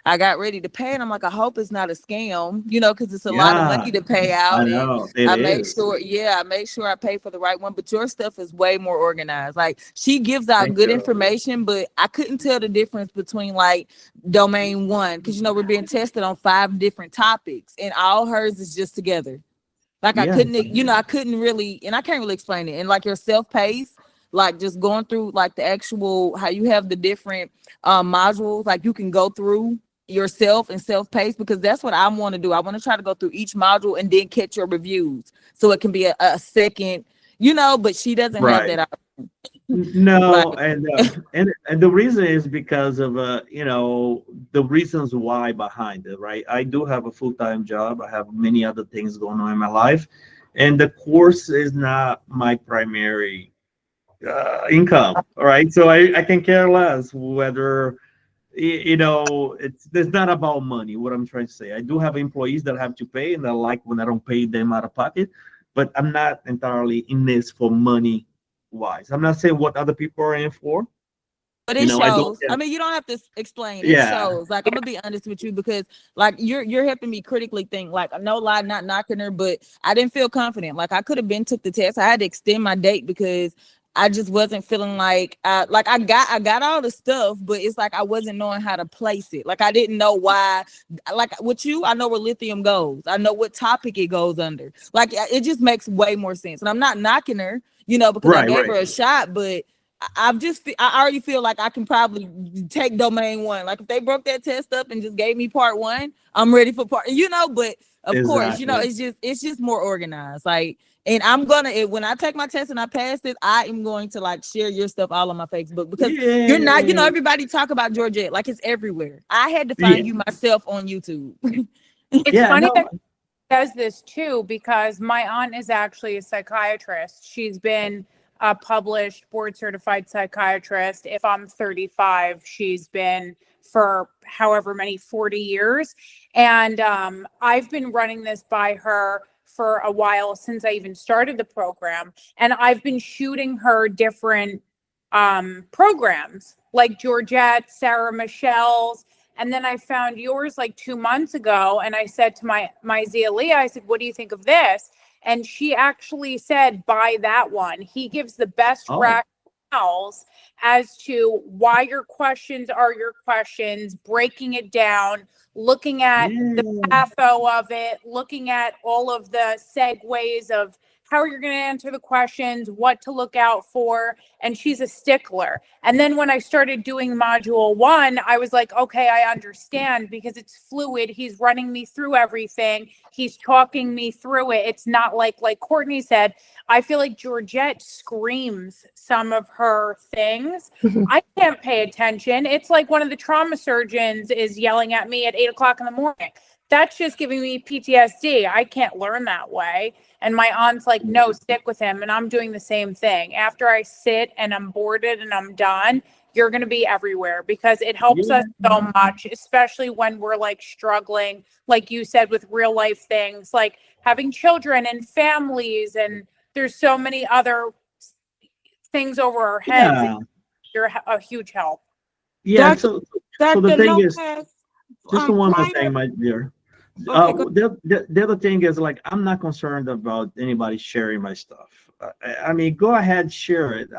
I got ready to pay and I'm like, I hope it's not a scam, you know, because it's a lot of money to pay out.
I know.
And I made
is.
sure, I made sure I pay for the right one. But your stuff is way more organized. Like she gives out
Thank
good
you.
information, but I couldn't tell the difference between like domain 1 because you know we're being tested on 5 different topics and all hers is just together. Like I couldn't, you know, I couldn't really, and I can't really explain it. And like your self-paced, like just going through like the actual how you have the different modules, like you can go through yourself and self-paced because that's what I want to do. I want to try to go through each module and then catch your reviews so it can be a second, you know, but she doesn't have that option.
No, and the reason is because of you know, the reasons why behind it, right? I do have a full-time job. I have many other things going on in my life, and the course is not my primary income. All right, so I can care less whether you know it's not about money. What I'm trying to say, I do have employees that have to pay, and I like when I don't pay them out of pocket, but I'm not entirely in this for money wise. I'm not saying what other people are in for.
But it shows. I mean, you don't have to explain. It shows. Like I'm gonna be honest with you because like you're helping me critically think. Like no lie, not knocking her, but I didn't feel confident. Like I could have been took the test. I had to extend my date because I just wasn't feeling like I got all the stuff, but it's like I wasn't knowing how to place it. Like I didn't know why. Like with you, I know where lithium goes. I know what topic it goes under. Like it just makes way more sense. And I'm not knocking her, you know, because I gave her a shot, but I already feel like I can probably take domain 1. Like if they broke that test up and just gave me part 1, I'm ready for part, you know, but of course, you know, it's just more organized. Like, and I'm gonna, when I take my test and I pass it, I am going to like share your stuff all on my Facebook because you're not, you know, everybody talk about Georgette, like it's everywhere. I had to find you myself on YouTube.
It's funny that she does this too, because my aunt is actually a psychiatrist. She's been a published board certified psychiatrist. If I'm 35, she's been for however many 40 years. And I've been running this by her for a while since I even started the program. And I've been shooting her different programs like Georgette, Sarah Michelle's. And then I found yours like 2 months ago. And I said to my Zia Leah, I said, what do you think of this? And she actually said, buy that one. He gives the best rationales as to why your questions are your questions, breaking it down, looking at the patho of it, looking at all of the segues of how you're going to answer the questions, what to look out for. And she's a stickler. And then when I started doing module 1, I was like, okay, I understand because it's fluid. He's running me through everything. He's talking me through it. It's not like Courtney said, I feel like Georgette screams some of her things. I can't pay attention. It's like one of the trauma surgeons is yelling at me at 8 o'clock in the morning. That's just giving me PTSD. I can't learn that way. And my aunt's like, no, stick with him. And I'm doing the same thing. After I sit and I'm boarded and I'm done, you're going to be everywhere because it helps us so much, especially when we're like struggling, like you said, with real life things, like having children and families. And there's so many other things over our heads. You're a huge help.
Yeah. So the thing is, just one more thing, my dear. The other thing is, like, I'm not concerned about anybody sharing my stuff. I mean, go ahead, share it.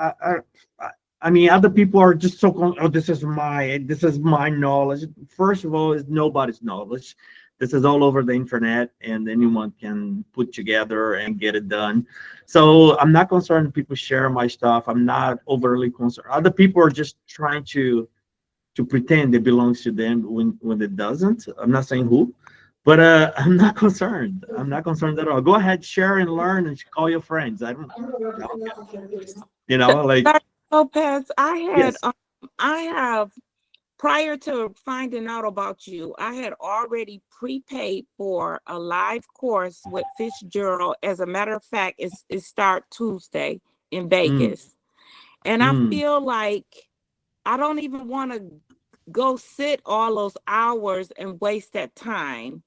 I mean, other people are just so, this is my knowledge. First of all, it's nobody's knowledge. This is all over the internet, and anyone can put together and get it done. So I'm not concerned people share my stuff. I'm not overly concerned. Other people are just trying to pretend it belongs to them when it doesn't. I'm not saying who, but I'm not concerned. I'm not concerned at all. Go ahead, share and learn, and call your friends. I don't you know, like
Dr. Lopez,
yes.
I have, prior to finding out about you, I had already prepaid for a live course with Fitzgerald. As a matter of fact, it start Tuesday in Vegas. And I feel like I don't even want to go sit all those hours and waste that time.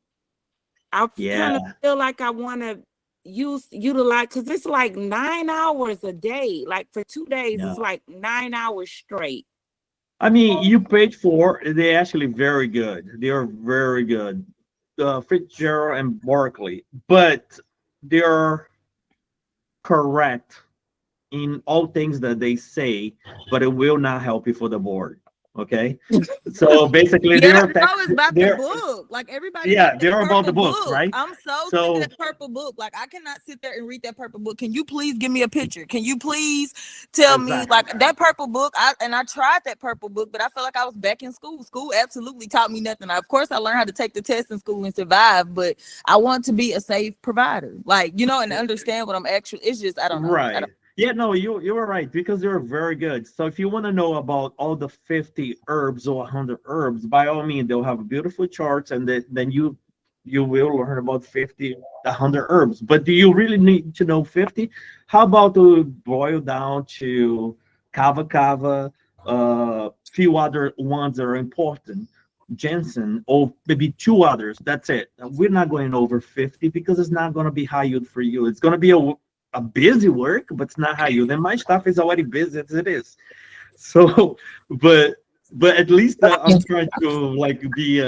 I kind of feel like I want to utilize, because it's like 9 hours a day. Like for 2 days, it's like 9 hours straight.
I mean, you paid for. They're actually very good. They are very good, Fitzgerald and Barkley, but they're correct in all things that they say, but it will not help you for the board. Okay, so basically
they're always about the book, like everybody.
Yeah, they're about the books, right?
I'm so sick of that purple book. Like I cannot sit there and read that purple book. Can you please give me a picture? Can you please tell me like that purple book? I tried that purple book, but I felt like I was back in school. School absolutely taught me nothing. Of course, I learned how to take the test in school and survive, but I want to be a safe provider, like and understand what I'm actually. It's just I don't know.
Right. Yeah, no, you were right, because they're very good. So if you want to know about all the 50 herbs or 100 herbs, by all means, they'll have beautiful charts, and then you will learn about 50, 100 herbs. But do you really need to know 50? How about to boil down to kava, few other ones that are important, ginseng, or maybe 2 others. That's it. We're not going over 50 because it's not going to be high yield for you. It's going to be a busy work, but it's not high yield. And my stuff is already busy as it is. So, but at least I'm trying to like be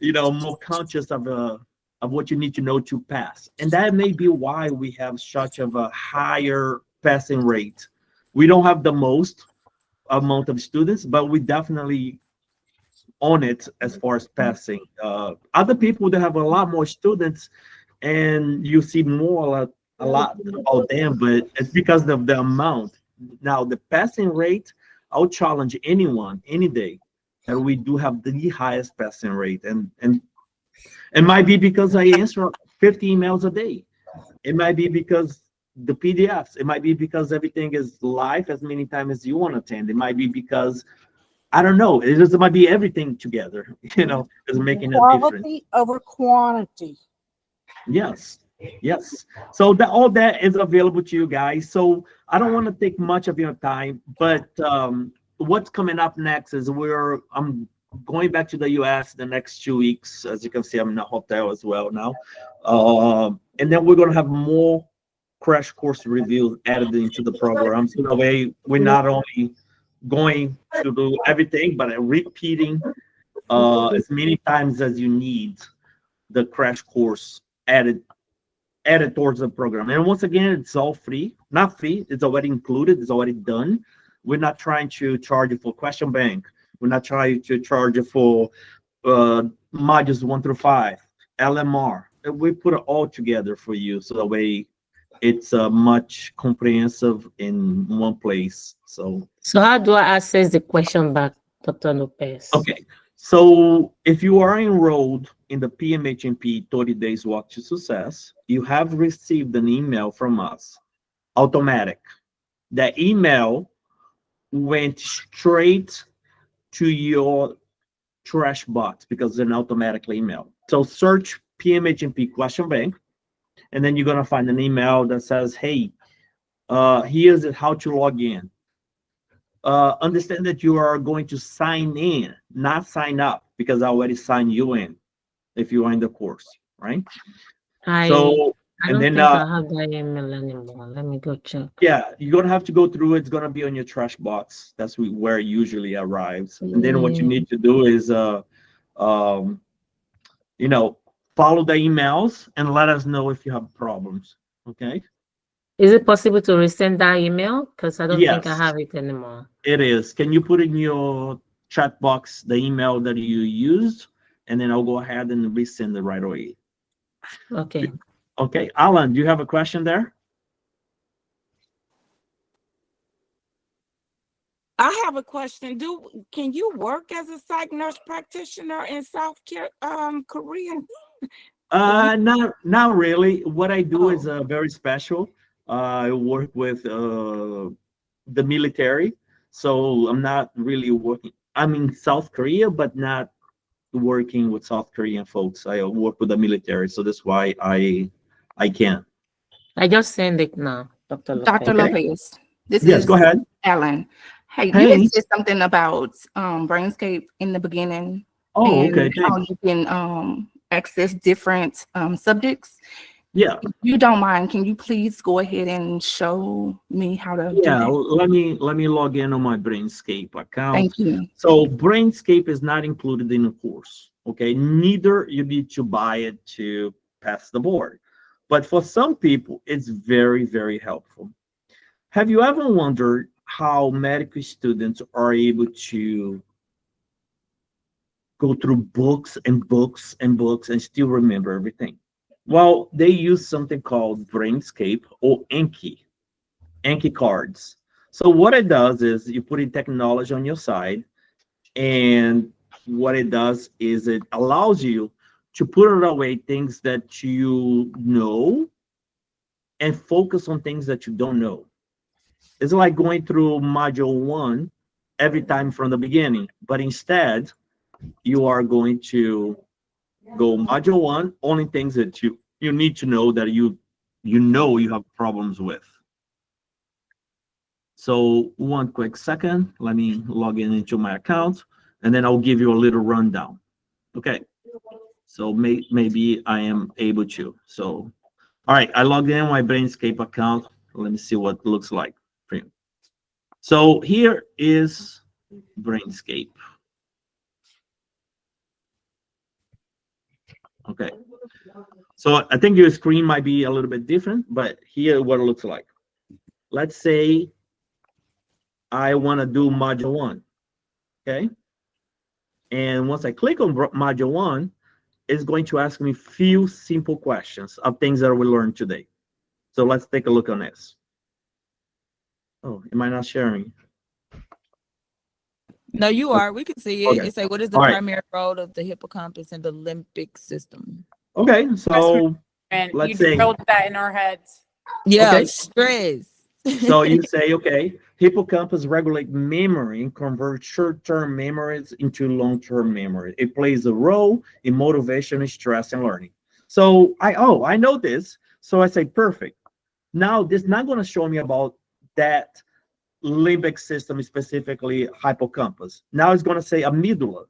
more conscious of what you need to know to pass. And that may be why we have such of a higher passing rate. We don't have the most amount of students, but we definitely on it as far as passing. Other people that have a lot more students, and you see a lot about them, but it's because of the amount. Now the passing rate, I'll challenge anyone any day that we do have the highest passing rate, and it might be because I answer 50 emails a day. It might be because the PDFs. It might be because everything is live as many times as you want to attend. It might be because I don't know. It might be everything together. Is making a difference.
Quality over quantity.
Yes. So all that is available to you guys. So I don't want to take much of your time, but what's coming up next is I'm going back to the US the next 2 weeks. As you can see, I'm in a hotel as well now. And then we're going to have more crash course reviews added into the program. So that way we're not only going to do everything, but repeating as many times as you need the crash course added towards the program. And once again, it's all free. Not free, it's already included, it's already done. We're not trying to charge you for question bank. We're not trying to charge you for modules 1 through 5, LMR. We put it all together for you, so that way it's much comprehensive in one place. So
how do I access the question bank, Dr. Lopez?
Okay, so if you are enrolled in the PMHNP 30 Days Walk to Success, you have received an email from us, automatic. That email went straight to your trash box because it's an automatic email. So search PMHNP question bank, and then you're gonna find an email that says, hey, here's how to log in. Understand that you are going to sign in, not sign up, because I already signed you in if you are in the course, right?
I don't think I have that email anymore. Let me go check.
Yeah, you're gonna have to go through it. It's gonna be on your trash box. That's where it usually arrives. And then what you need to do is follow the emails and let us know if you have problems. Okay.
Is it possible to resend that email? Because I don't think I have it anymore.
It is. Can you put in your chat box the email that you used, and then I'll go ahead and resend it right away.
Okay.
Okay, Alan, do you have a question there?
I have a question. Can you work as a psych nurse practitioner in South Korea?
Not really. What I do is
Oh.
very special. I work with the military, so I'm not really working. I'm in South Korea, but not working with South Korean folks. I work with the military, so that's why I can.
I just send it now, Dr.
Dr.
Lopez.
Okay.
Lopez, this
Yes,
is
go ahead.
Ellen. Hey, you
Hey.
had said something about Brainscape in the beginning
Oh,
and
okay.
how
Thanks.
you can access different subjects.
Yeah.
If you don't mind, can you please go ahead and show me how to do
Yeah,
that?
let me log in on my Brainscape account.
Thank you.
So Brainscape is not included in the course. Okay, neither you need to buy it to pass the board. But for some people, it's very, very helpful. Have you ever wondered how medical students are able to go through books and books and books and still remember everything? Well, they use something called Brainscape or Anki cards. So what it does is you put in technology on your side, and what it does is it allows you to put it away things that you know and focus on things that you don't know. It's like going through module 1 every time from the beginning, but instead you are going to go module 1, only things that you need to know that you know you have problems with. So one quick second, let me log in into my account, and then I'll give you a little rundown. Okay, so maybe I am able to. So, all right, I logged in my Brainscape account. Let me see what it looks like for you. So here is Brainscape. Okay, so I think your screen might be a little bit different, but here what it looks like. Let's say I want to do module 1, okay? And once I click on module 1, it's going to ask me few simple questions of things that we learned today. So let's take a look on this. Oh, am I not sharing?
No, you are. We can see it.
Okay.
It say, what is the
All right.
primary role of the hippocampus and the limbic system?
Okay, so
And you
let's say,
drilled that in our heads.
Yeah,
okay.
stress.
So you say, okay, hippocampus regulate memory and convert short-term memories into long-term memory. It plays a role in motivation, stress, and learning. So I know this. So I say, perfect. Now this is not going to show me about that limbic system, specifically hippocampus. Now it's going to say amygdala.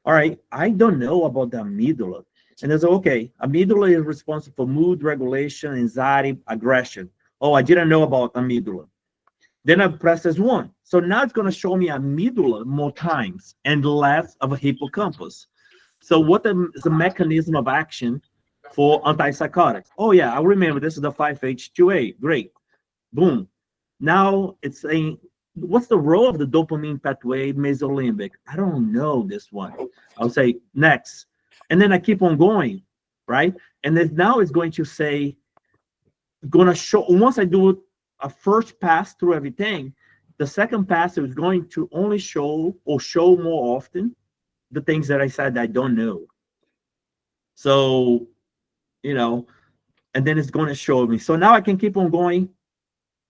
All right, I don't know about the amygdala. And it's okay, amygdala is responsible for mood regulation, anxiety, aggression. Oh, I didn't know about amygdala. Then I press S1. So now it's going to show me amygdala more times and less of a hippocampus. So what is the mechanism of action for antipsychotics? Oh yeah, I remember this is the 5-HT2A. Great. Boom. Now it's saying, what's the role of the dopamine pathway mesolimbic? I don't know this one. I'll say next. And then I keep on going, right? And then now it's going to say, going to show, once I do a first pass through everything, the second pass is going to only show or show more often the things that I said I don't know. So, and then it's going to show me. So now I can keep on going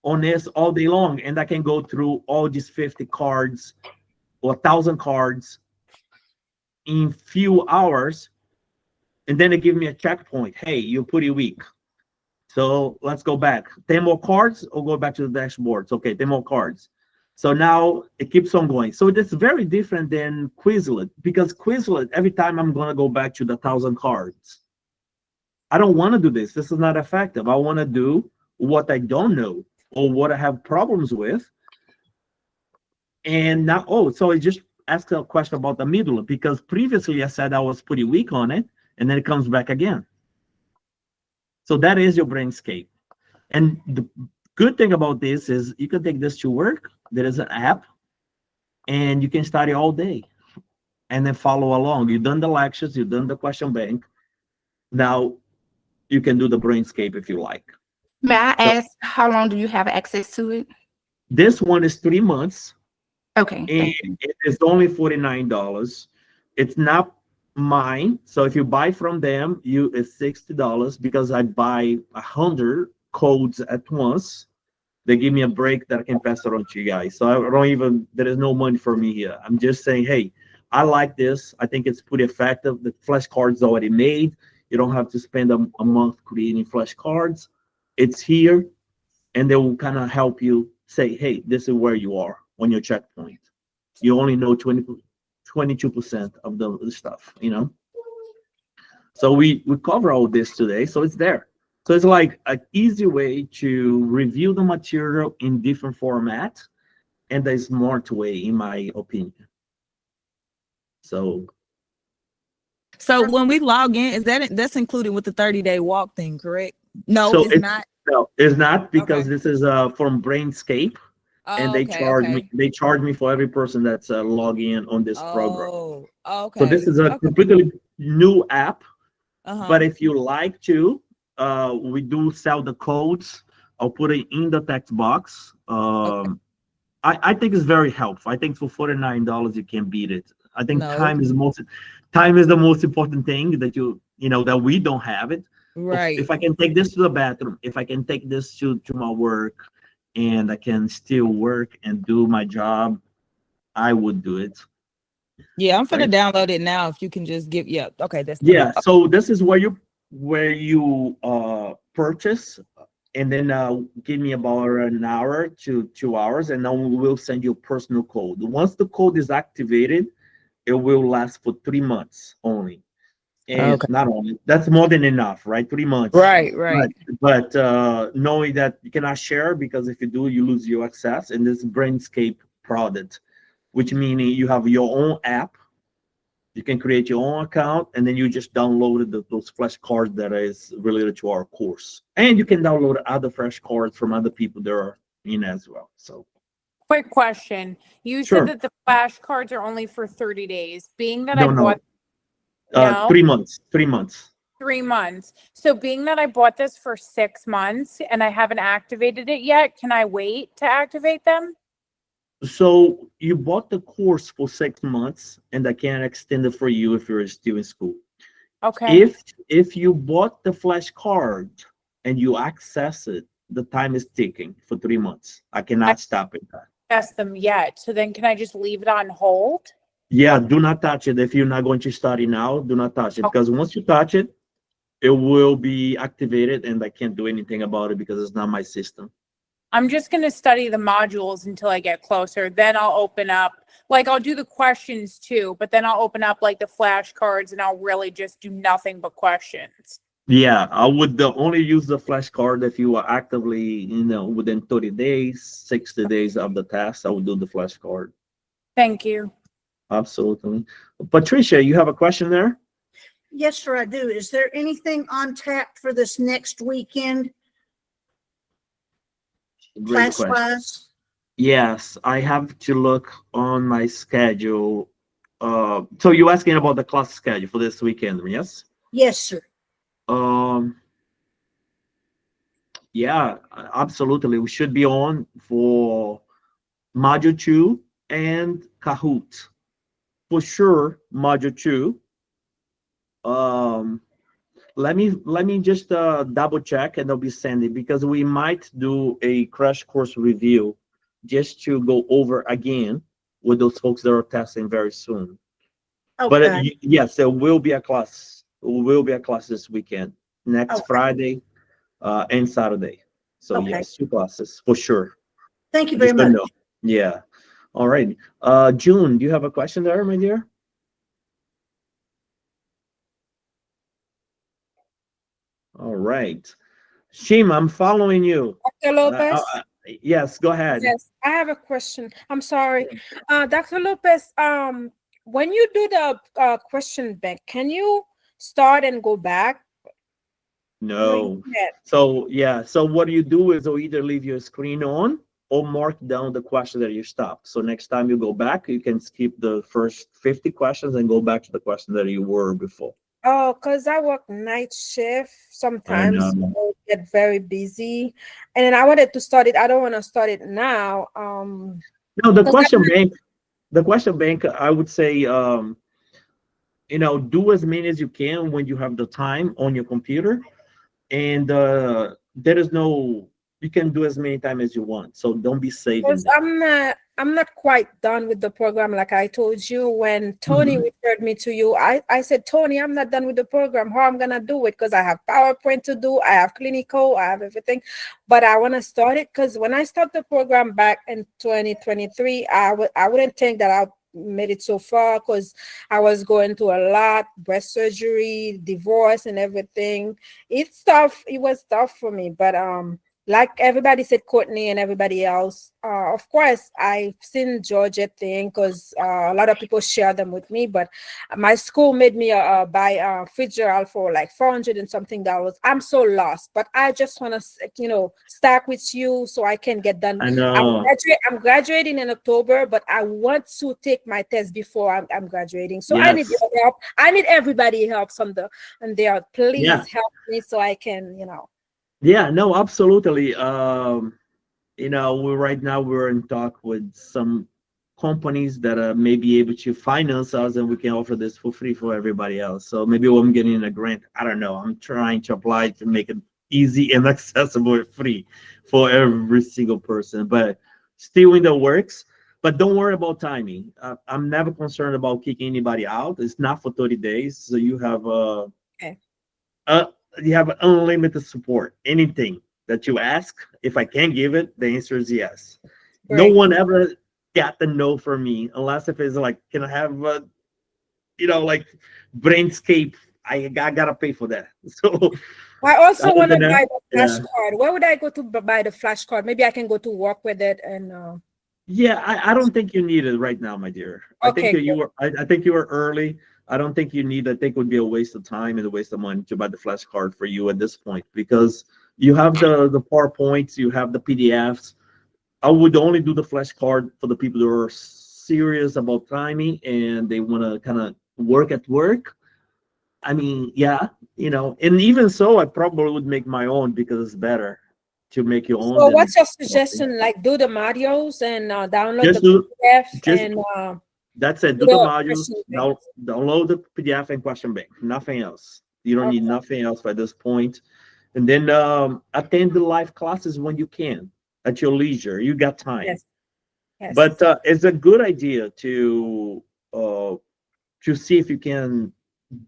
on this all day long, and I can go through all these 50 cards or 1,000 cards in few hours, and then they give me a checkpoint. Hey, you're pretty weak. So let's go back. 10 more cards or go back to the dashboards. Okay, 10 more cards. So now it keeps on going. So it's very different than Quizlet, because Quizlet, every time I'm going to go back to the 1,000 cards. I don't want to do this. This is not effective. I want to do what I don't know or what I have problems with. And now, so it just asks a question about the amygdala, because previously I said I was pretty weak on it, and then it comes back again. So that is your Brainscape. And the good thing about this is you can take this to work. There is an app, and you can study all day. and then follow along. You've done the lectures, you've done the question bank. Now you can do the brainscape if you like.
May I
So
ask how long do you have access to it?
this one is 3 months,
Okay,
and
thank you.
it is only $49. It's not mine. So if you buy from them, it's $60 because I buy 100 codes at once. They give me a break that I can pass it on to you guys. So I don't even, there is no money for me here. I'm just saying, hey, I like this. I think it's pretty effective. The flashcard's already made. You don't have to spend a month creating flashcards. It's here, and they will kind of help you say, hey, this is where you are on your checkpoint. You only know 22% of the stuff, you know? So we cover all this today, so it's there. So it's like an easy way to review the material in different formats, and the smart way, in my opinion. So
when we log in, that's included with the 30-day walk thing, correct? No,
so
it's not.
No, it's not, because
Okay.
this is from Brainscape, and
Oh,
they
okay,
charge me.
okay.
They charge me for every person that's logging in on this program.
Oh,
So this
okay.
is a completely new app.
Uh-huh.
But if you like to, we do sell the codes. I'll put it in the text box. I think it's very helpful. I think for $49 you can beat it. I think
No.
time is the most important thing that that we don't have it.
Right.
If I can take this to the bathroom, if I can take this to my work, and I can still work and do my job, I would do it.
Yeah, I'm finna
Right?
download it now. If you can just give, yeah, okay, that's dope.
Yeah. So this is where you purchase, and then give me about an hour to 2 hours, and then we will send you a personal code. Once the code is activated, it will last for 3 months only. And
Okay.
not only, that's more than enough, right? 3 months.
Right, right.
But knowing that you cannot share, because if you do, you lose your access. And this Brainscape product, which meaning you have your own app. You can create your own account, and then you just download those flashcards that is related to our course. And you can download other flashcards from other people that are in as well. So
Quick question. You
sure.
said that the flashcards are only for 30 days. Being that
No,
I
no.
bought no
3 months. 3 months.
3 months. So being that I bought this for 6 months and I haven't activated it yet, can I wait to activate them?
So you bought the course for 6 months, and I can extend it for you if you're still in school.
Okay.
If you bought the flashcard and you access it, the time is ticking for 3 months. I cannot stop it.
Test them yet. So then can I just leave it on hold?
Yeah, do not touch it. If you're not going to study now, do not touch it, because once you touch it, it will be activated, and I can't do anything about it because it's not my system.
I'm just going to study the modules until I get closer. Then I'll open up, like I'll do the questions too, but then I'll open up like the flashcards and I'll really just do nothing but questions.
Yeah, I would only use the flashcard if you are actively, within 30 days, 60 days of the test. I would do the flashcard.
Thank you.
Absolutely. Patricia, you have a question there?
Yes, sir, I do. Is there anything on tap for this next weekend,
Great question.
class-wise?
Yes, I have to look on my schedule. So you're asking about the class schedule for this weekend, yes?
Yes, sir.
Yeah, absolutely. We should be on for Module 2 and Kahoot. For sure, Module 2. Let me just double check, and I'll be sending, because we might do a crash course review just to go over again with those folks that are testing very soon.
Okay.
But yes, there will be a class. There will be a class this weekend, next Friday and Saturday. So yes, 2 classes for sure.
Thank you very much.
Yeah. All right. June, do you have a question there, my dear? All right. Shima, I'm following you.
Dr. Lopez?
Yes, go ahead.
Yes, I have a question. I'm sorry. Dr. Lopez, when you do the question bank, can you start and go back?
No. So yeah, so what you do is you'll either leave your screen on or mark down the question that you stopped. So next time you go back, you can skip the first 50 questions and go back to the question that you were before.
Oh, because I work night shift sometimes.
know.
I get very busy. And then I wanted to start it. I don't want to start it now.
No, the
'Cause
question bank, I would say, do as many as you can when you have the time on your computer. And there is no, you can do as many time as you want. So don't be saving
Because
them.
I'm not quite done with the program. Like I told you, when Tony referred me to you, I said, Tony, I'm not done with the program. How I'm gonna do it? Because I have PowerPoint to do, I have clinical, I have everything. But I want to start it because when I start the program back in 2023, I wouldn't think that I made it so far because I was going through a lot, breast surgery, divorce, and everything. It's tough. It was tough for me, but like everybody said, Courtney and everybody else, of course, I've seen Georgia thing because a lot of people share them with me, but my school made me buy Fitzgerald for like $400 and something. I'm so lost, but I just want to, stack with you so I can get done.
I know.
I'm graduating in October, but I want to take my test before I'm graduating. So I need
Yes.
your help. I need everybody helps on there. Please
Yeah.
help me so I can,
Yeah, no, absolutely. Right now we're in talk with some companies that may be able to finance us, and we can offer this for free for everybody else. So maybe I'm getting a grant. I don't know. I'm trying to apply to make it easy and accessible and free for every single person, but still in the works. But don't worry about timing. I'm never concerned about kicking anybody out. It's not for 30 days. So you have
okay.
You have unlimited support. Anything that you ask, if I can give it, the answer is yes.
Great.
No one ever got the no from me, unless if it's like, can I have, like Brainscape? I gotta pay for that. So
I also
other
want to
than
buy
that,
the flashcard. Where would I go to buy the flashcard? Maybe I can go to work with it and.
Yeah, I don't think you need it right now, my dear. I think
Okay,
you were I think you were early. I don't think you need. I think it would be a waste of time and a waste of money to buy the flashcard for you at this point, because you have the PowerPoints, you have the PDFs. I would only do the flashcard for the people that are serious about timing and they want to kind of work at work. I mean, yeah, and even so, I probably would make my own because it's better to make your own
So
than
what's your suggestion? Like do the modules and download
just
the
do
PDF
just
and
that's it.
do
Do the
the
modules,
question bank.
download the PDF and question bank. Nothing else. You don't need
Okay.
nothing else by this point. And then attend the live classes when you can at your leisure. You got time.
Yes. Yes.
But it's a good idea to see if you can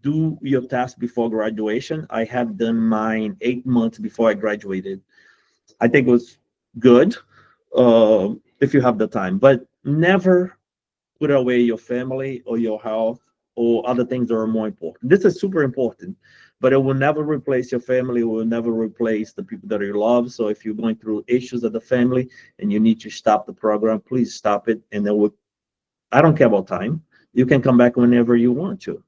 do your test before graduation. I have done mine 8 months before I graduated. I think it was good if you have the time, but never put away your family or your health or other things that are more important. This is super important, but it will never replace your family. It will never replace the people that you love. So if you're going through issues of the family and you need to stop the program, please stop it. And then I don't care about time. You can come back whenever you want to.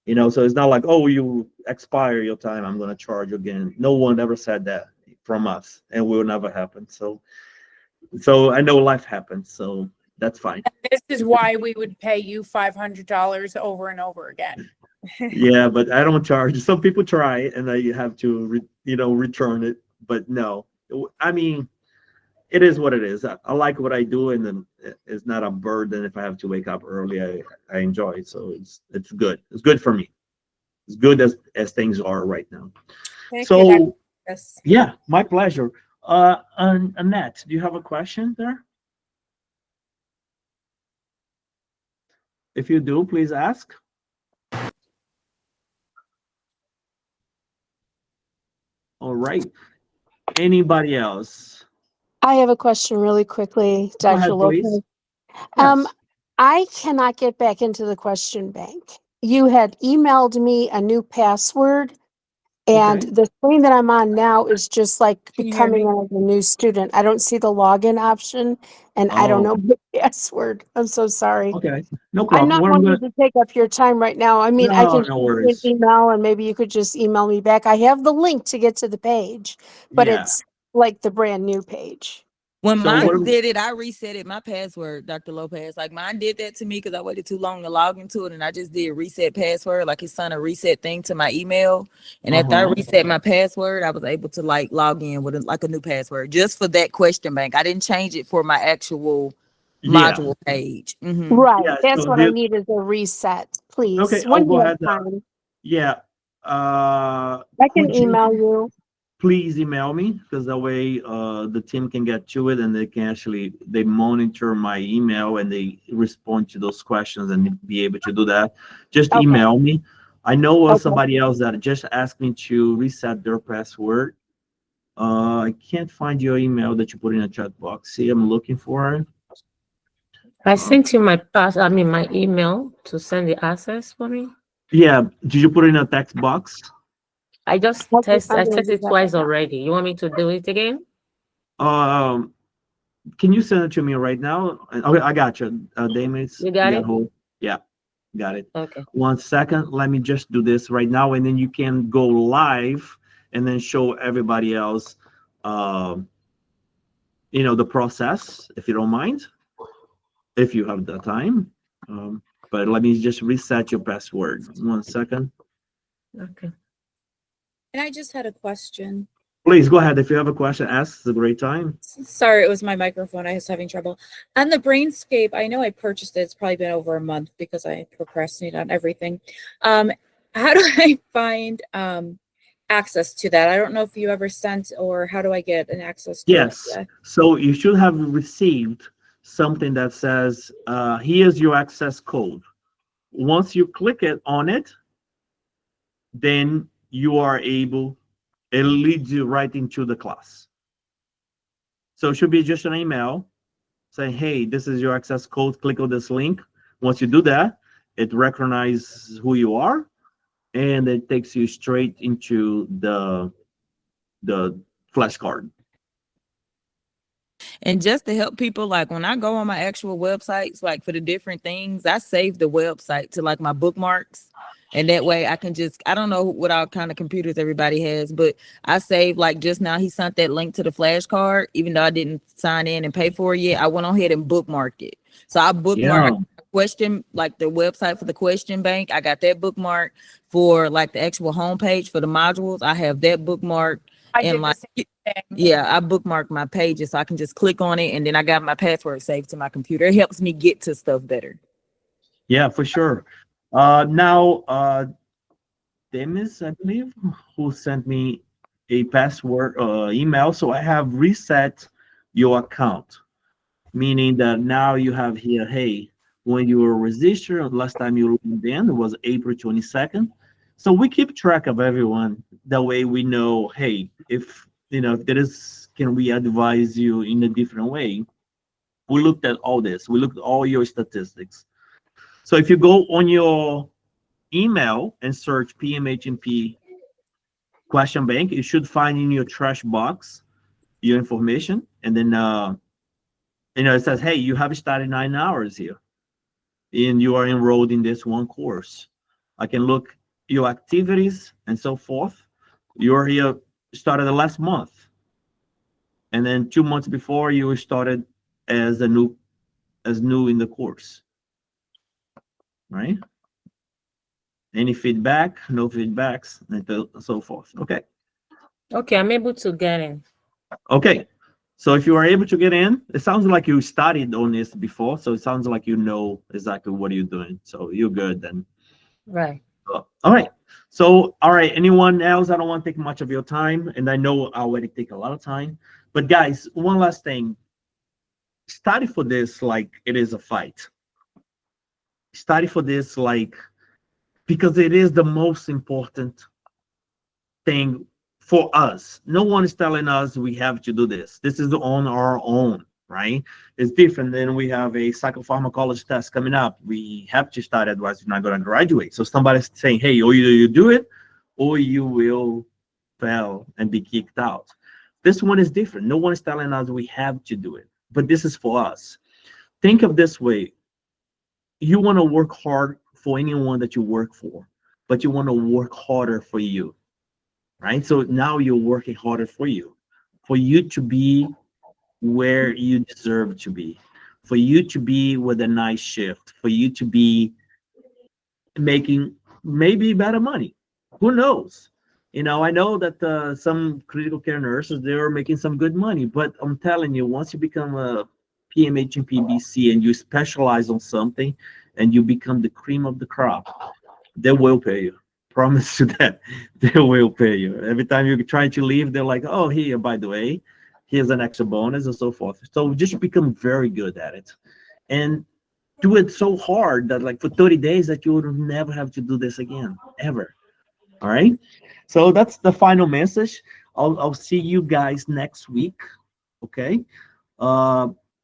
So it's not like, oh, you expire your time, I'm going to charge you again. No one ever said that from us, and will never happen. So I know life happens, so that's fine.
This is why we would pay you $500 over and over again.
Yeah, but I don't charge. Some people try, and I have to, return it. But no, I mean, it is what it is. I like what I do, and then it's not a burden if I have to wake up early. I enjoy it, so it's good. It's good for me. It's good as things are right now.
Thank you, Dr. Yes.
Yeah, my pleasure. Annette, do you have a question there? If you do, please ask. All right. Anybody else?
I have a question really quickly,
Go
Dr.
ahead,
Lopez.
please. Yes.
I cannot get back into the question bank. You had emailed me a new password, and
Okay.
the screen that I'm on now is just like
Can you hear
becoming
me?
a new student. I don't see the login option, and I don't
Oh,
know the password. I'm so sorry.
okay. No
I'm
problem.
not
What I'm
wanting
gonna
to take up your time right now. I mean, I
No,
can
no
shoot you an
worries.
email, and maybe you could just email me back. I have the link to get to the page, but
Yeah.
it's like the brand new page.
When
So
mine
what?
did it, I resetted my password, Dr. Lopez. Like mine did that to me because I waited too long to log into it, and I just did reset password. Like it's sent a reset thing to my email, and after I reset my password, I was able to like log in with like a new password just for that question bank. I didn't change it for my actual module page.
Right.
Yeah.
That's
So
what I need is a reset, please.
okay, I'll
When
go
you
ahead.
have time,
Yeah.
I can
Could you
email you.
please email me, because that way the team can get to it and they can actually they monitor my email and they respond to those questions and be able to do that. Just
Okay.
email me. I know
Okay.
somebody else that just asked me to reset their password. I can't find your email that you put in a chat box. See, I'm looking for it.
I sent you my my email to send the access for me.
Yeah, did you put it in a text box?
I just
Okay,
test.
I'm
I
gonna do
tested
that
twice
right now.
already. You want me to do it again?
Um, can you send it to me right now? Okay, I got you. Damis,
You got
you got
it?
hold. Yeah, got it.
Okay.
1 second. Let me just do this right now, and then you can go live and then show everybody else, the process, if you don't mind, if you have the time. But let me just reset your password. 1 second.
Okay.
And I just had a question.
Please go ahead. If you have a question, ask. It's a great time.
Sorry, it was my microphone. I was having trouble. On the Brainscape, I know I purchased it. It's probably been over a month because I procrastinate on everything. How do I find access to that? I don't know if you ever sent, or how do I get an access code?
Yes. So you should have received something that says, here's your access code. Once you click it on it, then you are able, it leads you right into the class. So it should be just an email saying, hey, this is your access code. Click on this link. Once you do that, it recognizes who you are, and it takes you straight into the flashcard.
And just to help people, like when I go on my actual websites, like for the different things, I save the website to like my bookmarks. And that way I can just, I don't know what all kind of computers everybody has, but I save, like just now he sent that link to the flashcard, even though I didn't sign in and pay for it yet. I went on ahead and bookmarked it. So I bookmarked question, like the website for the question bank. I got that bookmark. For like the actual homepage for the modules, I have that bookmarked.
I
And
did the
like,
same thing.
yeah, I bookmarked my pages so I can just click on it, and then I got my password saved to my computer. It helps me get to stuff better.
Yeah, for sure. Now, Demis, I believe, who sent me a password email. So I have reset your account, meaning that now you have here, hey, when you were registered, last time you logged in, it was April 22nd. So we keep track of everyone. That way we know, hey, if there is, can we advise you in a different way? We looked at all this. We looked at all your statistics. So if you go on your email and search PMHNP question bank, you should find in your trash box your information, and then it says, hey, you have started 9 hours here and you are enrolled in this one course. I can look your activities and so forth. You're here, started the last month, and then 2 months before you started as new in the course, right? Any feedback, no feedbacks, and so forth. Okay.
Okay, I'm able to get in.
Okay. So if you are able to get in, it sounds like you studied on this before. So it sounds like you know exactly what you're doing. So you're good then.
Right.
All right. So, all right. Anyone else? I don't want to take much of your time. And I know I already take a lot of time. But guys, one last thing. Study for this like it is a fight. Study for this like, because it is the most important thing for us. No one is telling us we have to do this. This is on our own, right? It's different than we have a psychopharmacology test coming up. We have to study, otherwise we're not going to graduate. So somebody's saying, hey, or either you do it or you will fail and be kicked out. This one is different. No one is telling us we have to do it, but this is for us. Think of this way. You want to work hard for anyone that you work for, but you want to work harder for you. Right? So now you're working harder for you to be where you deserve to be, for you to be with a nice shift, for you to be making maybe better money. Who knows? I know that some critical care nurses, they're making some good money, but I'm telling you, once you become a PMHNP BC and you specialize on something and you become the cream of the crop, they will pay you. Promise you that they will pay you. Every time you try to leave, they're like, oh, here, by the way, here's an extra bonus and so forth. So just become very good at it. And do it so hard that like for 30 days that you would never have to do this again, ever. All right. So that's the final message. I'll see you guys next week. Okay.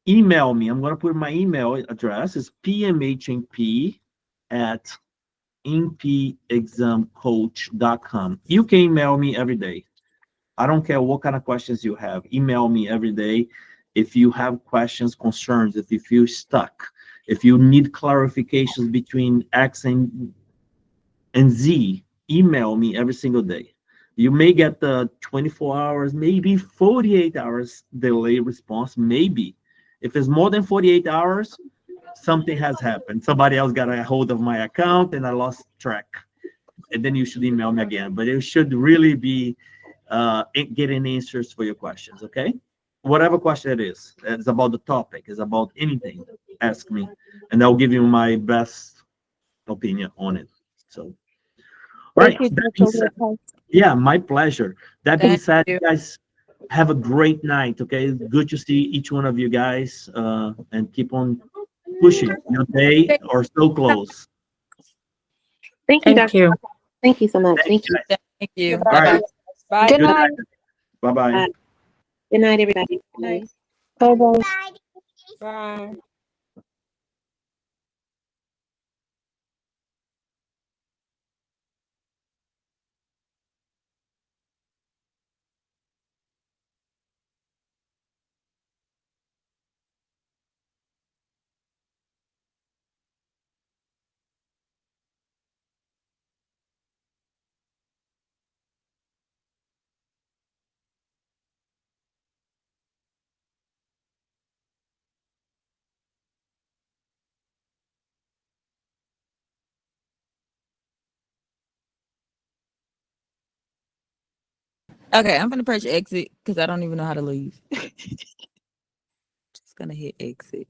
Email me. I'm going to put my email address is pmhnp@npexamcoach.com. You can email me every day. I don't care what kind of questions you have. Email me every day. If you have questions, concerns, if you feel stuck, if you need clarifications between X and Z, email me every single day. You may get the 24 hours, maybe 48 hours delay response, maybe. If it's more than 48 hours, something has happened. Somebody else got a hold of my account and I lost track. And then you should email me again. But it should really be getting answers for your questions, okay? Whatever question it is, it's about the topic, it's about anything, ask me, and I'll give you my best opinion on it. So, all right. Yeah, my pleasure. That being said, you guys have a great night, okay? Good to see each one of you guys, and keep on pushing. Your day or so close.
Thank you, Dr.
you.
Thank you so much. Thank you.
Thank you.
All right.
Bye.
Good night.
Bye-bye.
Good night, everybody.
Good night.
Bye-bye.
Bye.
Okay, I'm gonna press exit because I don't even know how to leave. Just gonna hit exit.